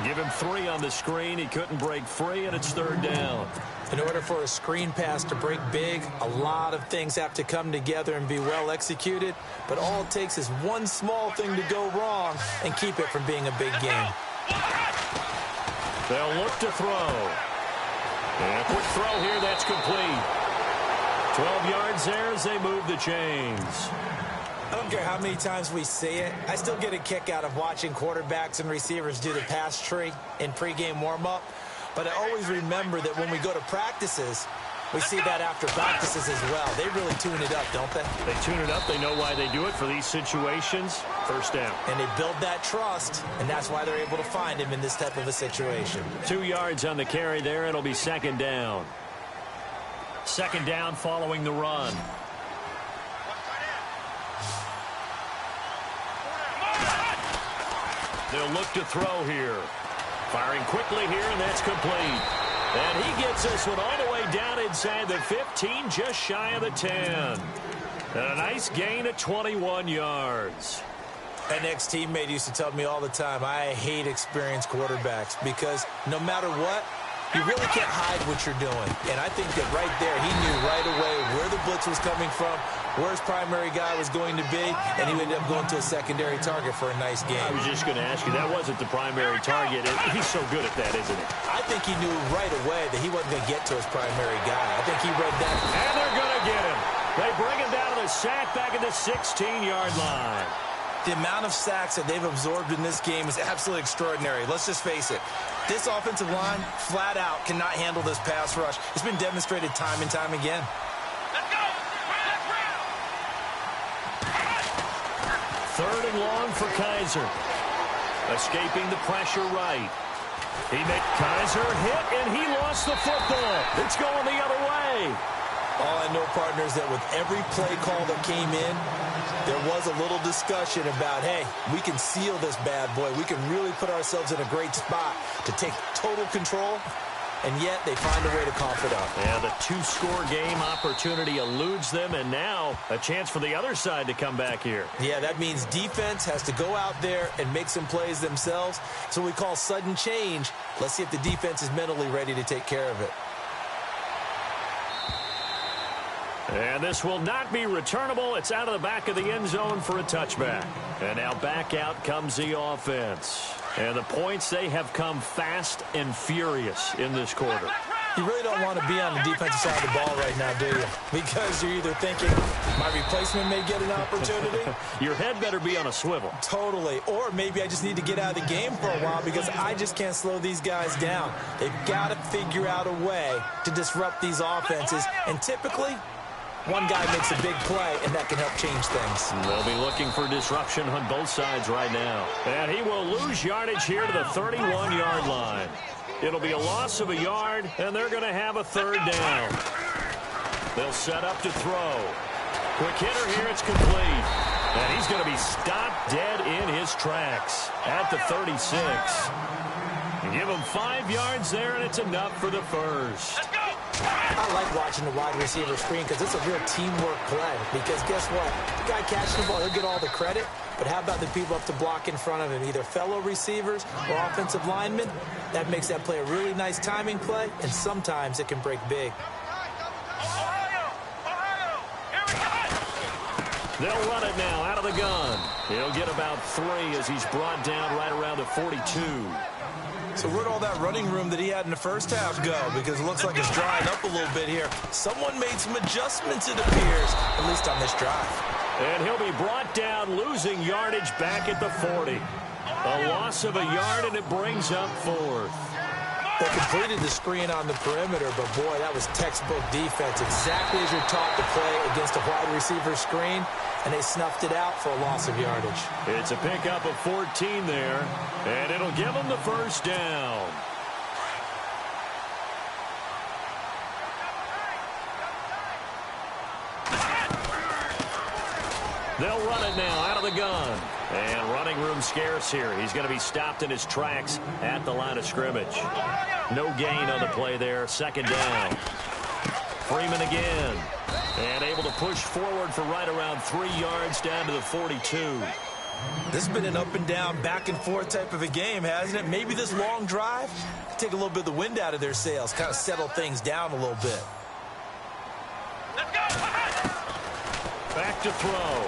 Speaker 1: Give him 3 on the screen. He couldn't break free, and it's 3rd down.
Speaker 2: In order for a screen pass to break big, a lot of things have to come together and be well executed. But all it takes is one small thing to go wrong and keep it from being a big game.
Speaker 1: They'll look to throw. And a quick throw here, that's complete. 12 yards there as they move the chains.
Speaker 2: I don't care how many times we see it. I still get a kick out of watching quarterbacks and receivers do the pass tree in pregame warm-up. But I always remember that when we go to practices, we see that after practices as well. They really tune it up, don't they?
Speaker 1: They tune it up. They know why they do it for these situations. 1st down.
Speaker 2: And they build that trust, and that's why they're able to find him in this type of a situation.
Speaker 1: 2 yards on the carry there. It'll be 2nd down. 2nd down following the run. They'll look to throw here. Firing quickly here, and that's complete. And he gets this one all the way down inside the 15, just shy of the 10. And a nice gain of 21 yards.
Speaker 2: An ex-teammate used to tell me all the time, I hate experienced quarterbacks because no matter what, you really can't hide what you're doing. And I think that right there, he knew right away where the blitz was coming from, where his primary guy was going to be, and he ended up going to a secondary target for a nice game.
Speaker 1: I was just going to ask you, that wasn't the primary target. He's so good at that, isn't he?
Speaker 2: I think he knew right away that he wasn't going to get to his primary guy. I think he read that.
Speaker 1: And they're going to get him. They bring him down to the sack back at the 16-yard line.
Speaker 2: The amount of sacks that they've absorbed in this game is absolutely extraordinary. Let's just face it. This offensive line, flat out, cannot handle this pass rush. It's been demonstrated time and time again.
Speaker 3: Let's go!
Speaker 1: 3rd and long for Kaiser. Escaping the pressure right. He made Kaiser hit, and he lost the football. It's going the other way.
Speaker 2: All I know, partner, is that with every play call that came in, There was a little discussion about, hey, we can seal this bad boy. We can really put ourselves in a great spot to take total control. And yet they find a way to cough it up.
Speaker 1: Yeah, the two-score game opportunity eludes them, and now a chance for the other side to come back here.
Speaker 2: Yeah, that means defense has to go out there and make some plays themselves. So we call sudden change. Let's see if the defense is mentally ready to take care of it.
Speaker 1: And this will not be returnable. It's out of the back of the end zone for a touchback. And now back out comes the offense. And the points, they have come fast and furious in this quarter.
Speaker 2: You really don't want to be on the defensive side of the ball right now, do you? Because you're either thinking, my replacement may get an opportunity.
Speaker 1: Your head better be on a swivel.
Speaker 2: Totally. Or maybe I just need to get out of the game for a while because I just can't slow these guys down. They've got to figure out a way to disrupt these offenses. And typically, one guy makes a big play, and that can help change things.
Speaker 1: They'll be looking for disruption on both sides right now. And he will lose yardage here to the 31-yard line. It'll be a loss of a yard, and they're going to have a third down. They'll set up to throw. Quick hitter here, it's complete. And he's going to be stopped dead in his tracks at the 36. Give him 5 yards there, and it's enough for the first.
Speaker 2: I like watching the wide receiver screen because it's a real teamwork play. Because guess what? The guy catching the ball, he'll get all the credit. But how about the people up to block in front of him, either fellow receivers or offensive linemen? That makes that play a really nice timing play, and sometimes it can break big.
Speaker 1: They'll run it now out of the gun. He'll get about 3 as he's brought down right around the 42.
Speaker 2: So where'd all that running room that he had in the first half go? Because it looks like it's drying up a little bit here. Someone made some adjustments, it appears, at least on this drive.
Speaker 1: And he'll be brought down, losing yardage back at the 40. A loss of a yard, and it brings up 4th.
Speaker 2: They completed the screen on the perimeter, but, boy, that was textbook defense. Exactly as you're taught to play against a wide receiver screen, and they snuffed it out for a loss of yardage.
Speaker 1: It's a pickup of 14 there, and it'll give them the first down. They'll run it now out of the gun. And running room scarce here. He's going to be stopped in his tracks at the line of scrimmage. No gain on the play there. Second down. Freeman again. And able to push forward for right around 3 yards down to the 42.
Speaker 2: This has been an up and down, back and forth type of a game, hasn't it? Maybe this long drive take a little bit of the wind out of their sails, kind of settle things down a little bit.
Speaker 1: Back to throw.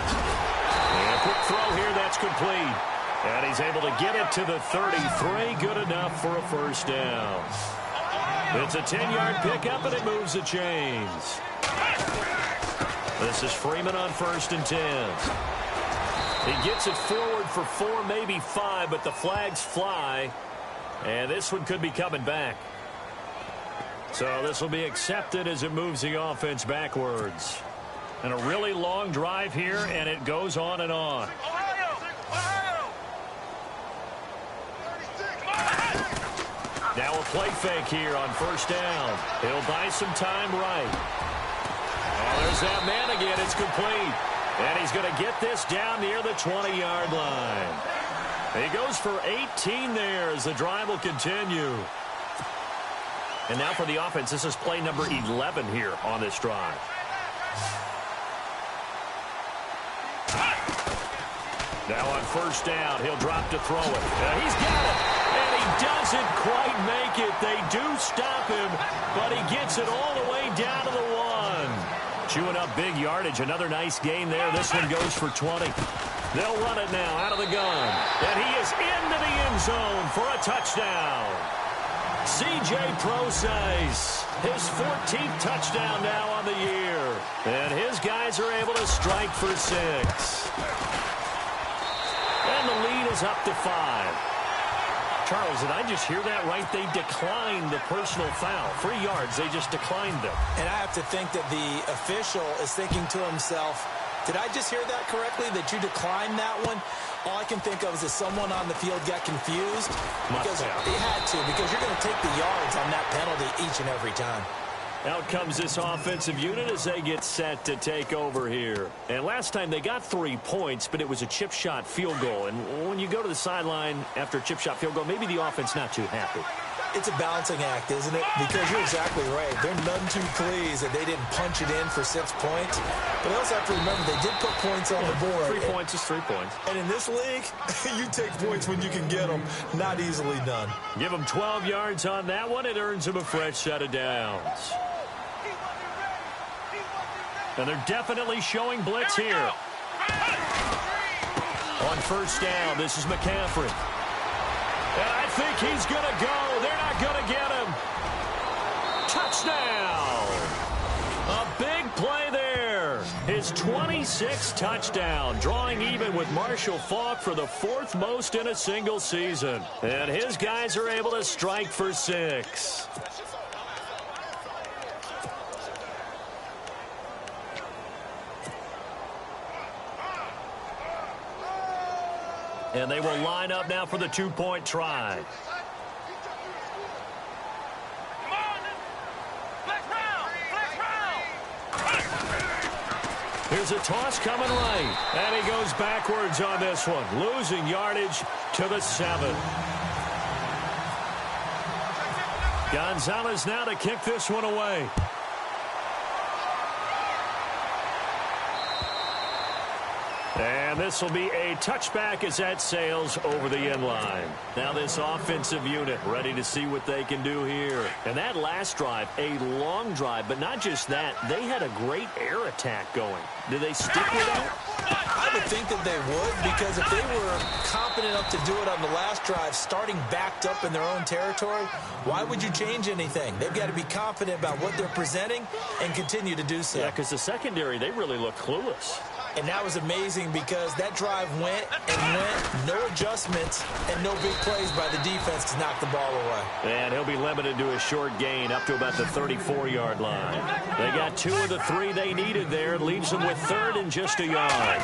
Speaker 1: And a quick throw here, that's complete. And he's able to get it to the 33. Good enough for a first down. It's a 10-yard pickup, and it moves the chains. This is Freeman on 1st and 10. He gets it forward for 4, maybe 5, but the flags fly. And this one could be coming back. So this will be accepted as it moves the offense backwards. And a really long drive here, and it goes on and on. Now a play fake here on 1st down. He'll buy some time right. Oh, there's that man again. It's complete. And he's going to get this down near the 20-yard line. He goes for 18 there as the drive will continue. And now for the offense, this is play number 11 here on this drive. Now on 1st down, he'll drop to throw it. He's got it, and he doesn't quite make it. They do stop him, but he gets it all the way down to the 1. Chewing up big yardage. Another nice gain there. This one goes for 20. They'll run it now out of the gun. And he is into the end zone for a touchdown. C.J. Procise, his 14th touchdown now on the year. And his guys are able to strike for 6. And the lead is up to 5. Charles, did I just hear that right? They declined the personal foul. 3 yards, they just declined them.
Speaker 2: And I have to think that the official is thinking to himself, did I just hear that correctly, that you declined that one? All I can think of is that someone on the field got confused. Because he had to, because you're going to take the yards on that penalty each and every time.
Speaker 1: Out comes this offensive unit as they get set to take over here. And last time they got 3 points, but it was a chip shot field goal. And when you go to the sideline after a chip shot field goal, maybe the offense not too happy.
Speaker 2: It's a balancing act, isn't it? Because you're exactly right. They're none too pleased that they didn't punch it in for 6 points. But they also have to remember they did put points on the board.
Speaker 1: 3 points is 3 points.
Speaker 2: And in this league, you take points when you can get them. Not easily done.
Speaker 1: Give them 12 yards on that one. It earns them a fresh set of downs. And they're definitely showing blitz here. On first down, this is McCaffrey. And I think he's going to go. They're not going to get him. Touchdown. A big play there. His 26th touchdown, drawing even with Marshall Faulk for the 4th most in a single season. And his guys are able to strike for 6. And they will line up now for the 2-point try. Here's a toss coming right. And he goes backwards on this one, losing yardage to the 7. Gonzalez now to kick this one away. And this will be a touchback as that sails over the end line. Now this offensive unit ready to see what they can do here. And that last drive, a long drive, but not just that. They had a great air attack going. Do they stick with that?
Speaker 2: I would think that they would, because if they were competent enough to do it on the last drive, starting backed up in their own territory, why would you change anything? They've got to be confident about what they're presenting and continue to do so.
Speaker 1: Yeah, because the secondary, they really look clueless.
Speaker 2: And that was amazing because that drive went and went, no adjustments, and no big plays by the defense to knock the ball away.
Speaker 1: And he'll be limited to a short gain up to about the 34-yard line. They got 2 of the 3 they needed there. Leaves them with 3rd and just a yard.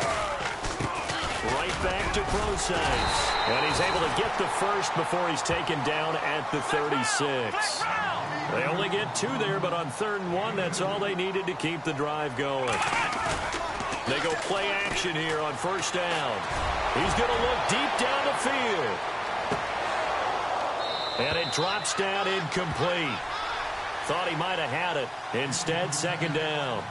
Speaker 1: Right back to Procise. And he's able to get the first before he's taken down at the 36. They only get 2 there, but on 3rd and 1, that's all they needed to keep the drive going. They go play action here on first down. He's going to look deep down the field. And it drops down incomplete. Thought he might have had it. Instead, 2nd down.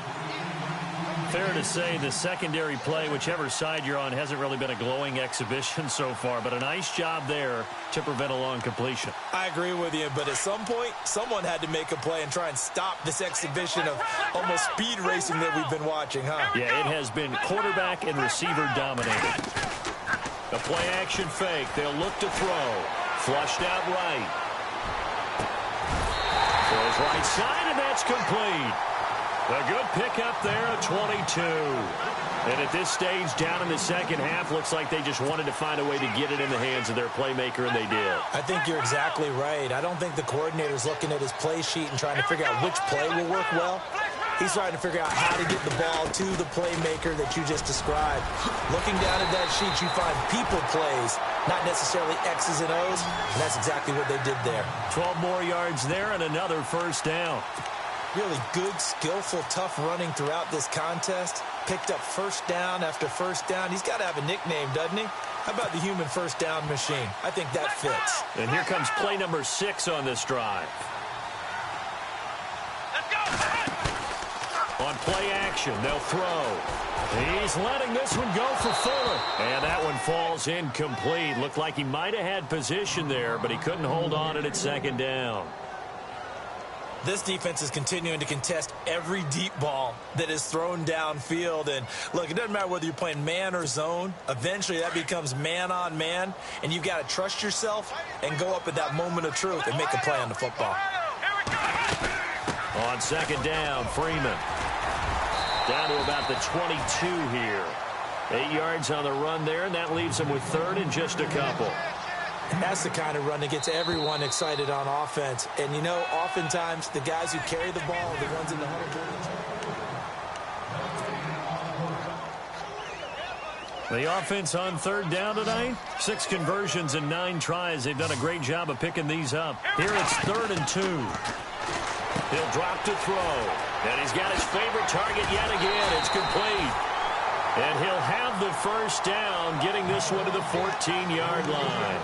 Speaker 1: Fair to say the secondary play, whichever side you're on, hasn't really been a glowing exhibition so far, but a nice job there to prevent a long completion.
Speaker 2: I agree with you, but at some point, someone had to make a play and try and stop this exhibition of almost speed racing that we've been watching, huh?
Speaker 1: Yeah, it has been quarterback and receiver dominated. A play action fake. They'll look to throw. Flushed out right. Throws right side, and that's complete. A good pickup there at 22. And at this stage, down in the second half, looks like they just wanted to find a way to get it in the hands of their playmaker, and they did.
Speaker 2: I think you're exactly right. I don't think the coordinator's looking at his play sheet and trying to figure out which play will work well. He's trying to figure out how to get the ball to the playmaker that you just described. Looking down at that sheet, you find people plays, not necessarily X's and O's, and that's exactly what they did there.
Speaker 1: 12 more yards there and another first down.
Speaker 2: Really good, skillful, tough running throughout this contest. Picked up first down after first down. He's got to have a nickname, doesn't he? How about the human first down machine? I think that fits.
Speaker 1: And here comes play number 6 on this drive.
Speaker 3: Let's go!
Speaker 1: On play action, they'll throw. He's letting this one go for Fuller. And that one falls incomplete. Looked like he might have had position there, but he couldn't hold on it at 2nd down.
Speaker 2: This defense is continuing to contest every deep ball that is thrown downfield. And, look, it doesn't matter whether you're playing man or zone. Eventually, that becomes man-on-man, and you've got to trust yourself and go up at that moment of truth and make a play on the football.
Speaker 1: On 2nd down, Freeman. Down to about the 22 here. 8 yards on the run there, and that leaves them with 3rd and just a couple.
Speaker 2: And that's the kind of run that gets everyone excited on offense. And, you know, oftentimes the guys who carry the ball are the ones in the 100.
Speaker 1: The offense on 3rd down tonight, 6 conversions and 9 tries. They've done a great job of picking these up. Here it's 3rd and 2. He'll drop to throw. And he's got his favorite target yet again. It's complete. And he'll have the first down, getting this one to the 14-yard line.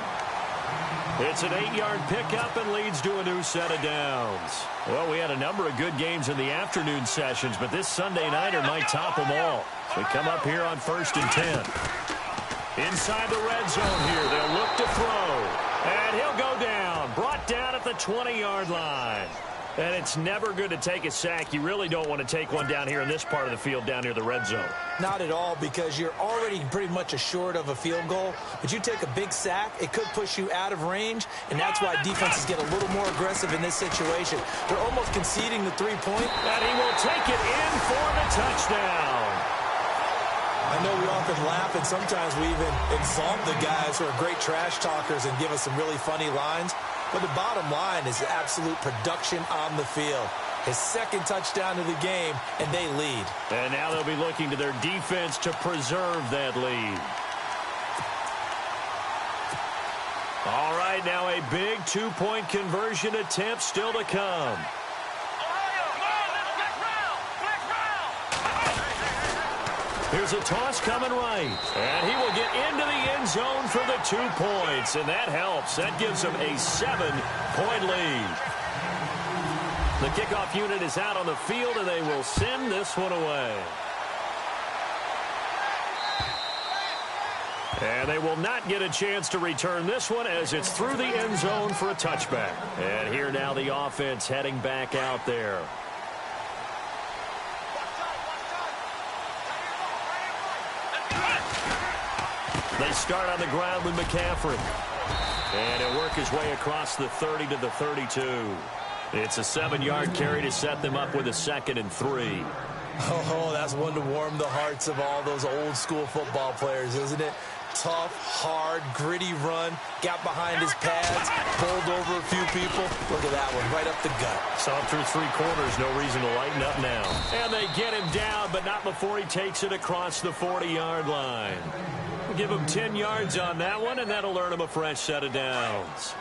Speaker 1: It's an 8-yard pickup and leads to a new set of downs. Well, we had a number of good games in the afternoon sessions, but this Sunday nighter might top them all. We come up here on 1st and 10. Inside the red zone here, they'll look to throw. And he'll go down, brought down at the 20-yard line. And it's never good to take a sack. You really don't want to take one down here in this part of the field down near the red zone.
Speaker 2: Not at all, because you're already pretty much assured of a field goal. But you take a big sack, it could push you out of range, and that's why defenses get a little more aggressive in this situation. They're almost conceding the 3-point.
Speaker 1: And he will take it in for the touchdown.
Speaker 2: I know we often laugh, and sometimes we even insult the guys who are great trash talkers and give us some really funny lines. But the bottom line is absolute production on the field. His second touchdown of the game, and they lead.
Speaker 1: And now they'll be looking to their defense to preserve that lead. All right, now a big two-point conversion attempt still to come. Here's a toss coming right. And he will get into the end zone for the 2 points. And that helps. That gives him a 7-point lead. The kickoff unit is out on the field, and they will send this one away. And they will not get a chance to return this one as it's through the end zone for a touchback. And here now the offense heading back out there. They start on the ground with McCaffrey. And he'll work his way across the 30 to the 32. It's a 7-yard carry to set them up with a 2nd and 3.
Speaker 2: Oh, that's one to warm the hearts of all those old-school football players, isn't it? Tough, hard, gritty run. Got behind his pads, bowled over a few people. Look at that one, right up the gut.
Speaker 1: Saw him through 3 quarters, no reason to lighten up now. And they get him down, but not before he takes it across the 40-yard line. Give him 10 yards on that one, and that'll earn him a fresh set of downs.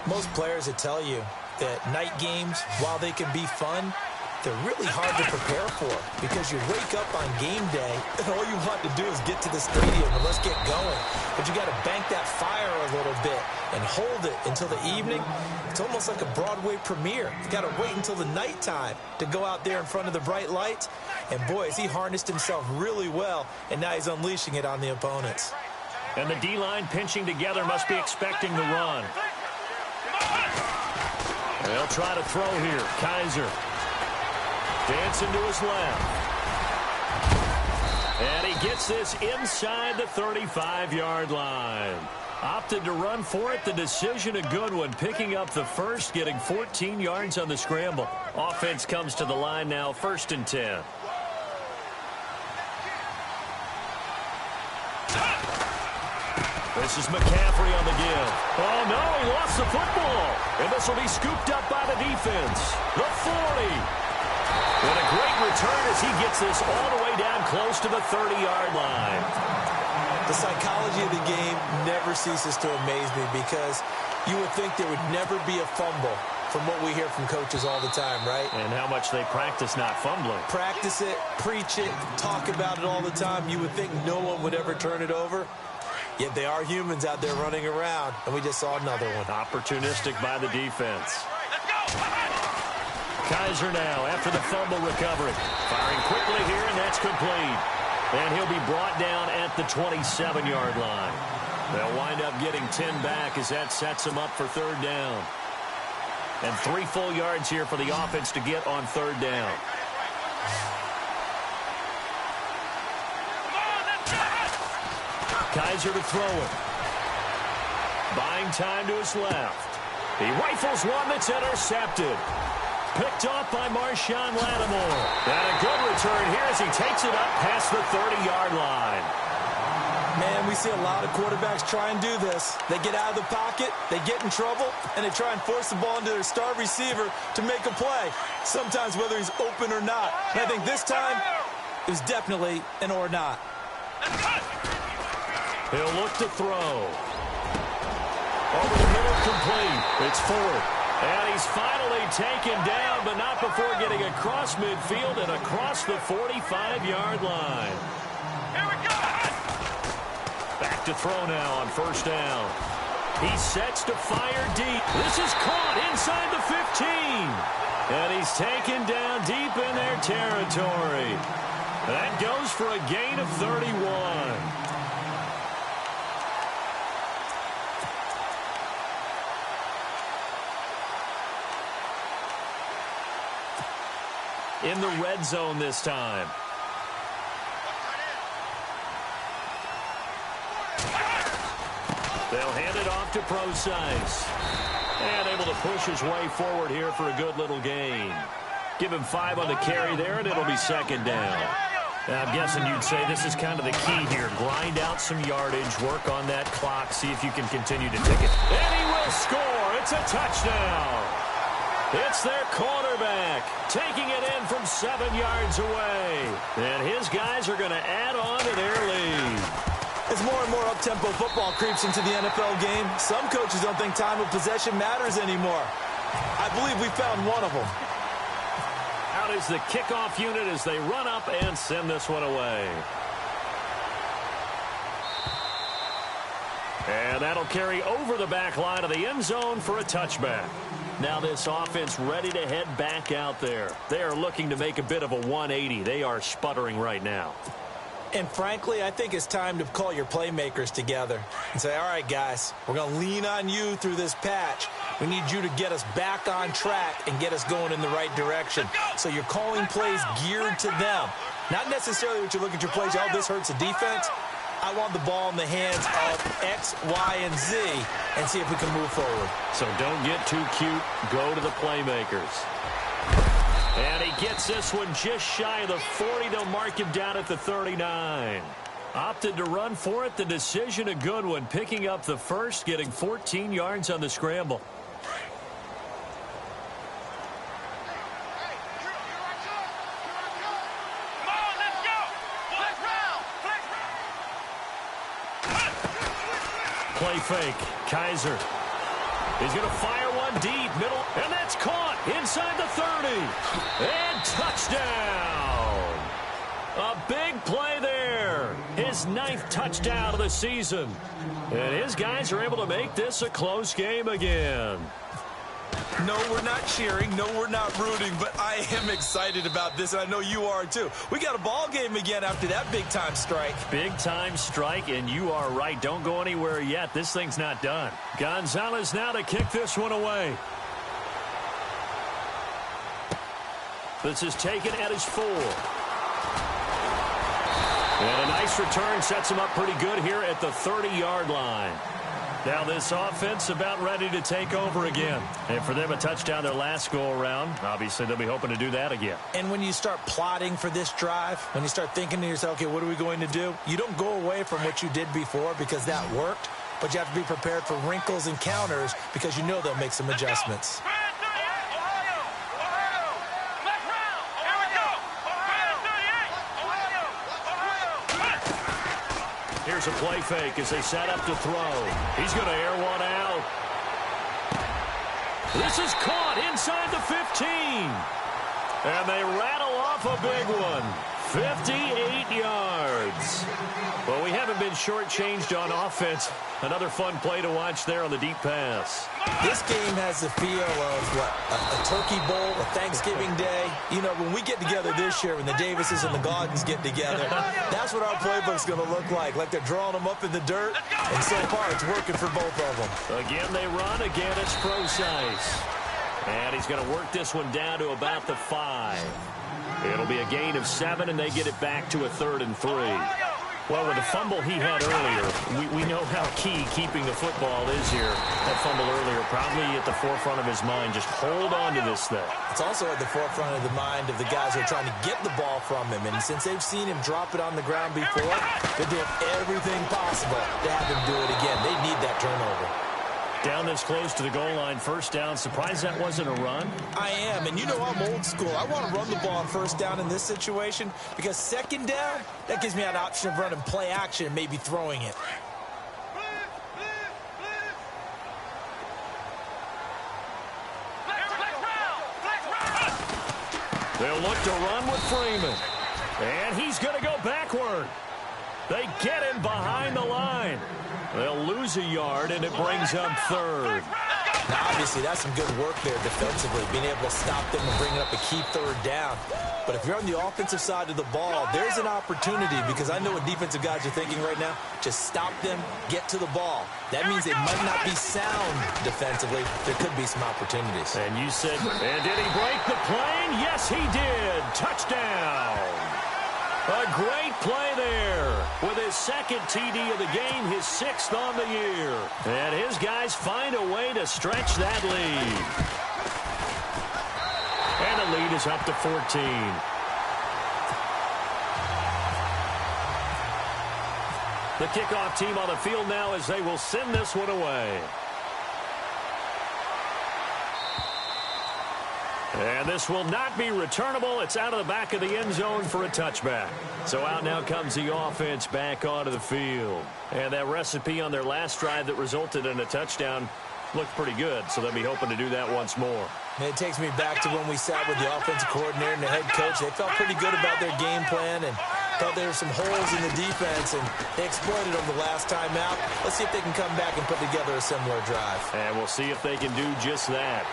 Speaker 2: Most players will tell you that night games, while they can be fun, they're really hard to prepare for because you wake up on game day and all you want to do is get to the stadium and let's get going. But you got to bank that fire a little bit and hold it until the evening. It's almost like a Broadway premiere. You got to wait until the nighttime to go out there in front of the bright lights. And boy, has he harnessed himself really well, and now he's unleashing it on the opponents.
Speaker 1: And the D-line pinching together must be expecting the run. They'll try to throw here. Kaiser dancing to his left. And he gets this inside the 35-yard line. Opted to run for it. The decision a good one. Picking up the first, getting 14 yards on the scramble. Offense comes to the line now, 1st and 10. This is McCaffrey on the give. Oh, no, he lost the football. And this will be scooped up by the defense. The 40. And a great return as he gets this all the way down close to the 30-yard line.
Speaker 2: The psychology of the game never ceases to amaze me because you would think there would never be a fumble from what we hear from coaches all the time, right?
Speaker 1: And how much they practice not fumbling.
Speaker 2: Practice it, preach it, talk about it all the time. You would think no one would ever turn it over. Yet they are humans out there running around, and we just saw another one.
Speaker 1: Opportunistic by the defense. Kaiser now after the fumble recovery. Firing quickly here, and that's complete. And he'll be brought down at the 27-yard line. They'll wind up getting 10 back as that sets them up for 3rd down. And 3 full yards here for the offense to get on 3rd down. Kaiser to throw it. Buying time to his left. He rifles one that's intercepted. Picked off by Marshawn Lattimore. And a good return here as he takes it up past the 30-yard line.
Speaker 2: Man, we see a lot of quarterbacks try and do this. They get out of the pocket, they get in trouble, and they try and force the ball into their star receiver to make a play, sometimes whether he's open or not. And I think this time, it was definitely an or not.
Speaker 1: He'll look to throw. Over the middle, complete. It's 4th. And he's finally taken down, but not before getting across midfield and across the 45-yard line.
Speaker 3: Here we go.
Speaker 1: Back to throw now on first down. He sets to fire deep. This is caught inside the 15. And he's taken down deep in their territory. That goes for a gain of 31. In the red zone this time. They'll hand it off to Procise. And able to push his way forward here for a good little gain. Give him 5 on the carry there, and it'll be second down. Now, I'm guessing you'd say this is kind of the key here. Grind out some yardage, work on that clock, see if you can continue to tick it. And he will score. It's a touchdown. It's their quarterback, taking it in from 7 yards away. And his guys are going to add on to their lead.
Speaker 2: As more and more up-tempo football creeps into the NFL game, some coaches don't think time of possession matters anymore. I believe we found one of them.
Speaker 1: Out is the kickoff unit as they run up and send this one away. And that'll carry over the back line of the end zone for a touchback. Now this offense ready to head back out there. They are looking to make a bit of a 180. They are sputtering right now.
Speaker 2: And frankly, I think it's time to call your playmakers together and say, all right, guys, we're going to lean on you through this patch. We need you to get us back on track and get us going in the right direction. So you're calling plays geared to them. Not necessarily what you look at your plays, oh, this hurts the defense. I want the ball in the hands of X, Y, and Z and see if we can move forward.
Speaker 1: So don't get too cute. Go to the playmakers. And he gets this one just shy of the 40. They'll mark him down at the 39. Opted to run for it. The decision a good one. Picking up the first, getting 14 yards on the scramble. Play fake. Kaiser. He's going to fire one deep, middle, and that's caught inside the 30. And touchdown. A big play there. His 9th touchdown of the season. And his guys are able to make this a close game again.
Speaker 2: No, we're not cheering. No, we're not rooting, but I am excited about this, and I know you are too. We got a ball game again after that big-time strike.
Speaker 1: Big-time strike, and you are right. Don't go anywhere yet. This thing's not done. Gonzalez now to kick this one away. This is taken at his 4. And a nice return sets him up pretty good here at the 30-yard line. Now this offense about ready to take over again. And for them, a touchdown their last go-around. Obviously, they'll be hoping to do that again.
Speaker 2: And when you start plotting for this drive, when you start thinking to yourself, okay, what are we going to do? You don't go away from what you did before because that worked, but you have to be prepared for wrinkles and counters because you know they'll make some adjustments.
Speaker 1: Here's a play fake as they set up to throw. He's going to air one out. This is caught inside the 15. And they rattle off a big one. 58 yards. Well, we haven't been shortchanged on offense. Another fun play to watch there on the deep pass.
Speaker 2: This game has the feel of, what, a Turkey Bowl, a Thanksgiving Day. You know, when we get together this year, when the Davises and the Gaudens get together, that's what our playbook's going to look like they're drawing them up in the dirt. And so far, it's working for both of them.
Speaker 1: Again, they run. Again, it's Procise. And he's going to work this one down to about the 5. It'll be a gain of 7, and they get it back to a 3rd and 3. Well, with the fumble he had earlier, we know how key keeping the football is here. That fumble earlier probably at the forefront of his mind. Just hold on to this thing.
Speaker 2: It's also at the forefront of the mind of the guys who are trying to get the ball from him. And since they've seen him drop it on the ground before, they're doing everything possible to have him do it again. They need that turnover.
Speaker 1: Down this close to the goal line, first down. Surprised that wasn't a run?
Speaker 2: I am, and you know I'm old school. I want to run the ball on first down in this situation because second down, that gives me an option of running play action and maybe throwing it.
Speaker 1: They'll look to run with Freeman. And he's going to go backward. They get him behind the line. They'll lose a yard, and it brings up third.
Speaker 2: Now, obviously, that's some good work there defensively, being able to stop them and bring up a key third down. But if you're on the offensive side of the ball, there's an opportunity, because I know what defensive guys are thinking right now. Just stop them, get to the ball. That means they might not be sound defensively. There could be some opportunities.
Speaker 1: And you said, and did he break the plane? Yes, he did. Touchdown. A great play there with his second TD of the game, his 6th on the year. And his guys find a way to stretch that lead. And the lead is up to 14. The kickoff team on the field now as they will send this one away. And this will not be returnable. It's out of the back of the end zone for a touchback. So out now comes the offense back onto the field. And that recipe on their last drive that resulted in a touchdown looked pretty good. So they'll be hoping to do that once more.
Speaker 2: And it takes me back to when we sat with the offensive coordinator and the head coach. They felt pretty good about their game plan and thought there were some holes in the defense, and they exploited them the last time out. Let's see if they can come back and put together a similar drive.
Speaker 1: And we'll see if they can do just that.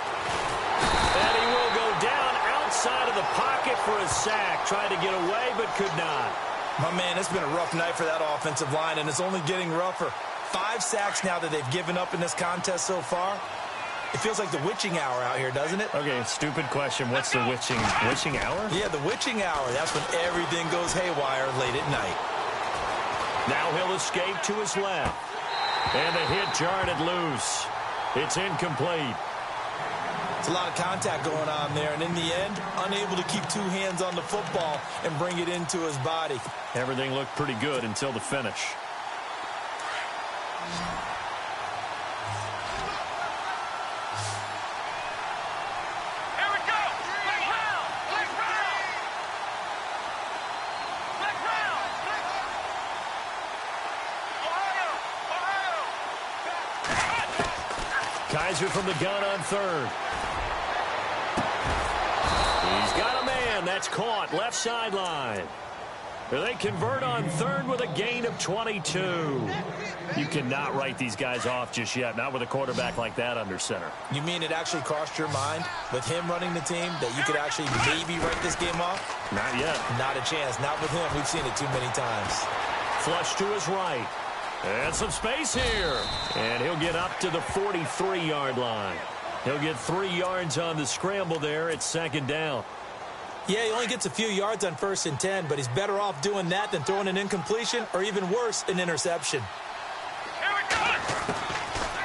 Speaker 1: And he will go down outside of the pocket for a sack. Tried to get away, but could not.
Speaker 2: My man, it's been a rough night for that offensive line, and it's only getting rougher. 5 sacks now that they've given up in this contest so far. It feels like the witching hour out here, doesn't it?
Speaker 1: Okay, stupid question. What's the witching hour?
Speaker 2: Yeah, the witching hour. That's when everything goes haywire late at night.
Speaker 1: Now he'll escape to his left. And the hit jarred it loose. It's incomplete.
Speaker 2: It's a lot of contact going on there, and in the end, unable to keep 2 hands on the football and bring it into his body.
Speaker 1: Everything looked pretty good until the finish. Kaiser from the gun on third. He's got a man. That's caught. Left sideline. They convert on third with a gain of 22. You cannot write these guys off just yet, not with a quarterback like that under center.
Speaker 2: You mean it actually crossed your mind with him running the team that you could actually maybe write this game off?
Speaker 1: Not yet.
Speaker 2: Not a chance. Not with him. We've seen it too many times.
Speaker 1: Flush to his right. And some space here. And he'll get up to the 43-yard line. He'll get 3 yards on the scramble there. It's second down.
Speaker 2: Yeah, he only gets a few yards on 1st and 10, but he's better off doing that than throwing an incompletion or even worse, an interception.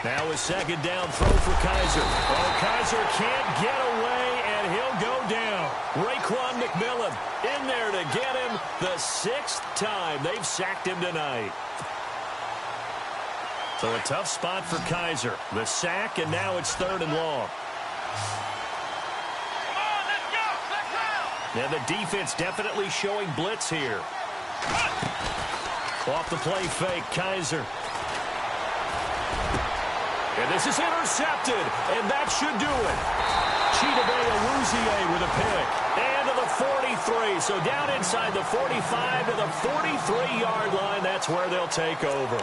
Speaker 1: Now a second down throw for Kaiser. Oh, Kaiser can't get away, and he'll go down. Raekwon McMillan in there to get him the 6th time they've sacked him tonight. So a tough spot for Kaiser. The sack, and now it's 3rd and long. And the defense definitely showing blitz here. Off the play fake, Kaiser. And this is intercepted, and that should do it. Chidobe Awuzie with a pick. And to the 43. So down inside the 45 to the 43-yard line. That's where they'll take over.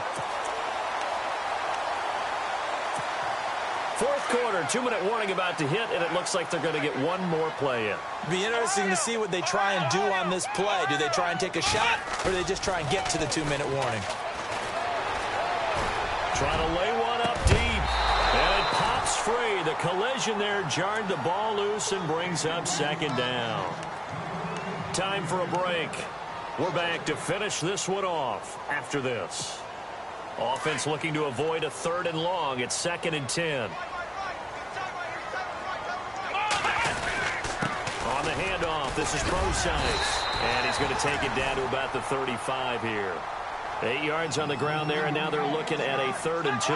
Speaker 1: 4th quarter, 2-minute warning about to hit, and it looks like they're going to get one more play in.
Speaker 2: Be interesting to see what they try and do on this play. Do they try and take a shot, or do they just try and get to the 2-minute warning?
Speaker 1: Trying to lay one up deep, and it pops free. The collision there jarred the ball loose and brings up second down. Time for a break. We're back to finish this one off after this. Offense looking to avoid a 3rd and long. It's 2nd and 10. On the handoff, this is Procise. And he's going to take it down to about the 35 here. 8 yards on the ground there, and now they're looking at a 3rd and 2.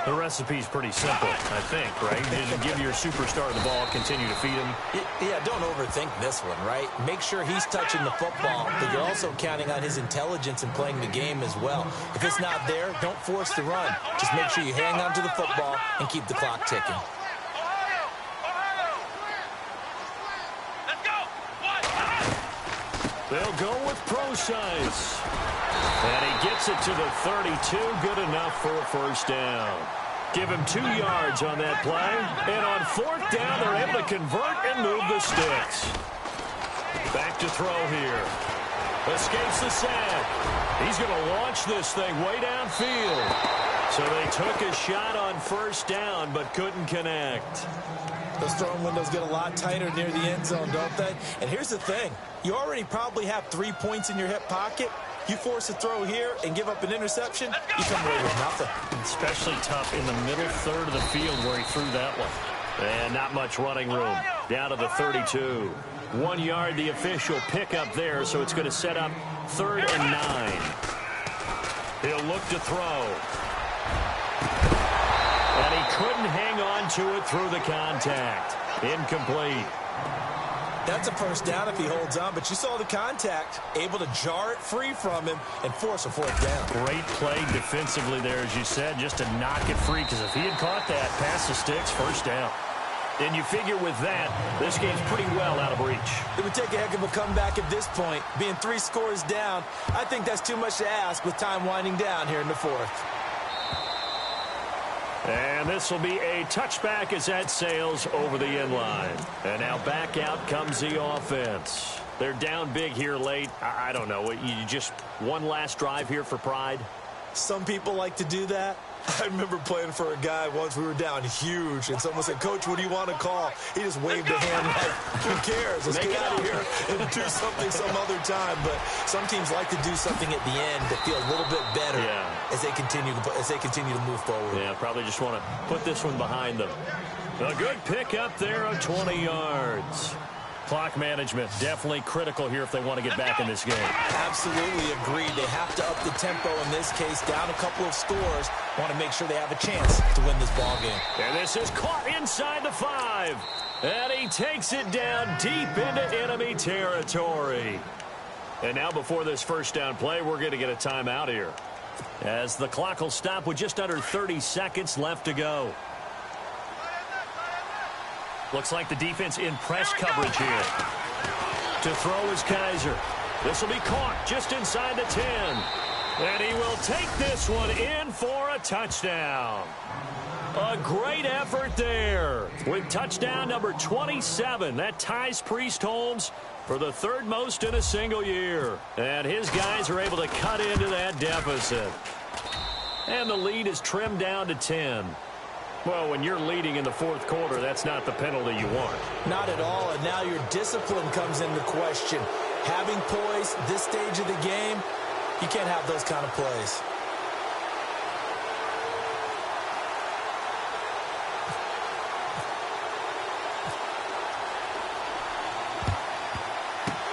Speaker 1: The recipe's pretty simple, I think, right? You just give your superstar the ball, continue to feed him.
Speaker 2: Yeah, don't overthink this one, right? Make sure he's touching the football, but you're also counting on his intelligence in playing the game as well. If it's not there, don't force the run. Just make sure you hang on to the football and keep the clock ticking.
Speaker 1: They'll go with Procise. And he gets it to the 32. Good enough for a first down. Give him 2 yards on that play. And on 4th down, they're able to convert and move the sticks. Back to throw here. Escapes the sack. He's going to launch this thing way downfield. So they took a shot on first down, but couldn't connect.
Speaker 2: Those throwing windows get a lot tighter near the end zone, don't they? And here's the thing. You already probably have 3 points in your hip pocket. You force a throw here and give up an interception, you come away with nothing.
Speaker 1: Especially tough in the middle third of the field where he threw that one. And not much running room. Down to the 32. 1 yard, the official pickup there, so it's going to set up 3rd and 9. He'll look to throw. And he couldn't hang on to it through the contact. Incomplete.
Speaker 2: That's a first down if he holds on, but you saw the contact, able to jar it free from him and force a 4th down.
Speaker 1: Great play defensively there, as you said, just to knock it free, because if he had caught that, past the sticks, first down. And you figure with that, this game's pretty well out of reach.
Speaker 2: It would take a heck of a comeback at this point. Being 3 scores down, I think that's too much to ask with time winding down here in the 4th.
Speaker 1: And this will be a touchback as that sails over the end line. And now back out comes the offense. They're down big here late. I don't know. You just one last drive here for pride?
Speaker 2: Some people like to do that. I remember playing for a guy once. We were down huge, and someone said, "Coach, what do you want to call?" He just waved a hand like, "Who cares? Let's get out of here and do something some other time." But some teams like to do something at the end to feel a little bit better as they continue to move forward.
Speaker 1: Yeah, probably just want to put this one behind them. A good pickup there of 20 yards. Clock management definitely critical here if they want to get back in this game.
Speaker 2: Absolutely agreed. They have to up the tempo in this case, down a couple of scores. Want to make sure they have a chance to win this ball game.
Speaker 1: And this is caught inside the 5. And he takes it down deep into enemy territory. And now before this first down play, we're going to get a timeout here, as the clock will stop with just under 30 seconds left to go. Looks like the defense in press coverage here. To throw is Kaiser. This will be caught just inside the 10. And he will take this one in for a touchdown. A great effort there. With touchdown number 27, that ties Priest Holmes for the 3rd most in a single year. And his guys are able to cut into that deficit. And the lead is trimmed down to 10. Well, when you're leading in the 4th quarter, that's not the penalty you want.
Speaker 2: Not at all, and now your discipline comes into question. Having poise this stage of the game, you can't have those kind of plays.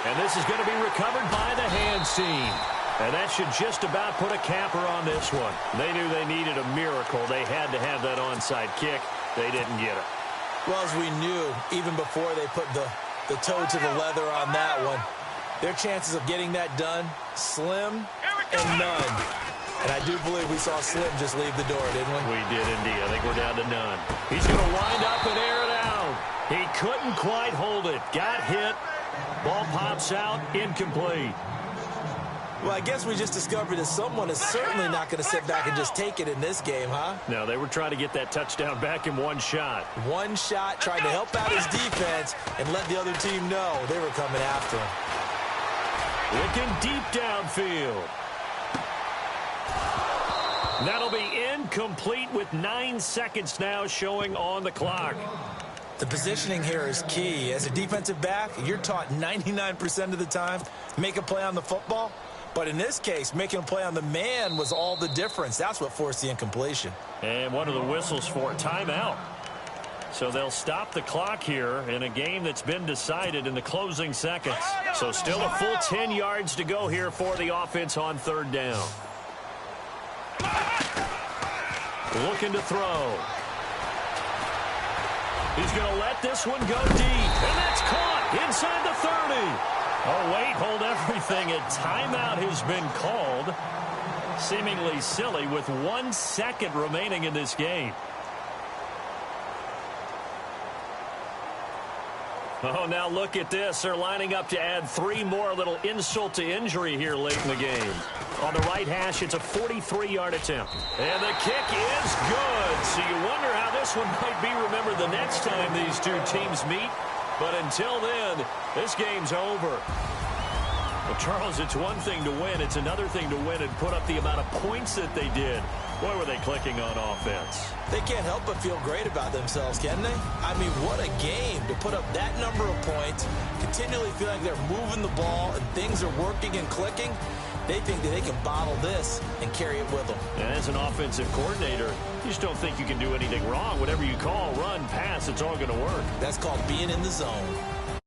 Speaker 1: And this is going to be recovered by the hands team. And that should just about put a capper on this one. They knew they needed a miracle. They had to have that onside kick. They didn't get it.
Speaker 2: Well, as we knew, even before they put the toe to the leather on that one, their chances of getting that done, slim and none. And I do believe we saw Slim just leave the door, didn't we?
Speaker 1: We did indeed. I think we're down to none. He's going to wind up and air it out. He couldn't quite hold it. Got hit. Ball pops out. Incomplete.
Speaker 2: Well, I guess we just discovered that someone is certainly not going to sit back and just take it in this game, huh?
Speaker 1: No, they were trying to get that touchdown back in one shot.
Speaker 2: One shot, trying to help out his defense and let the other team know they were coming after him.
Speaker 1: Looking deep downfield. That'll be incomplete with 9 seconds now showing on the clock.
Speaker 2: The positioning here is key. As a defensive back, you're taught 99% of the time, make a play on the football. But in this case, making a play on the man was all the difference. That's what forced the incompletion.
Speaker 1: And one of the whistles for a timeout. So they'll stop the clock here in a game that's been decided in the closing seconds. So still a full 10 yards to go here for the offense on 3rd down. Looking to throw. He's going to let this one go deep. And that's caught inside the 30. Oh, wait, hold everything. A timeout has been called. Seemingly silly with 1 second remaining in this game. Oh, now look at this. They're lining up to add 3 more, a little insult to injury here late in the game. On the right hash, it's a 43-yard attempt. And the kick is good. So you wonder how this one might be remembered the next time these two teams meet. But until then, this game's over. Well, Charles, it's one thing to win. It's another thing to win and put up the amount of points that they did. Boy, were they clicking on offense.
Speaker 2: They can't help but feel great about themselves, can they? I mean, what a game to put up that number of points, continually feel like they're moving the ball and things are working and clicking. They think that they can bottle this and carry it with them.
Speaker 1: And as an offensive coordinator, you just don't think you can do anything wrong. Whatever you call, run, pass, it's all going to work.
Speaker 2: That's called being in the zone.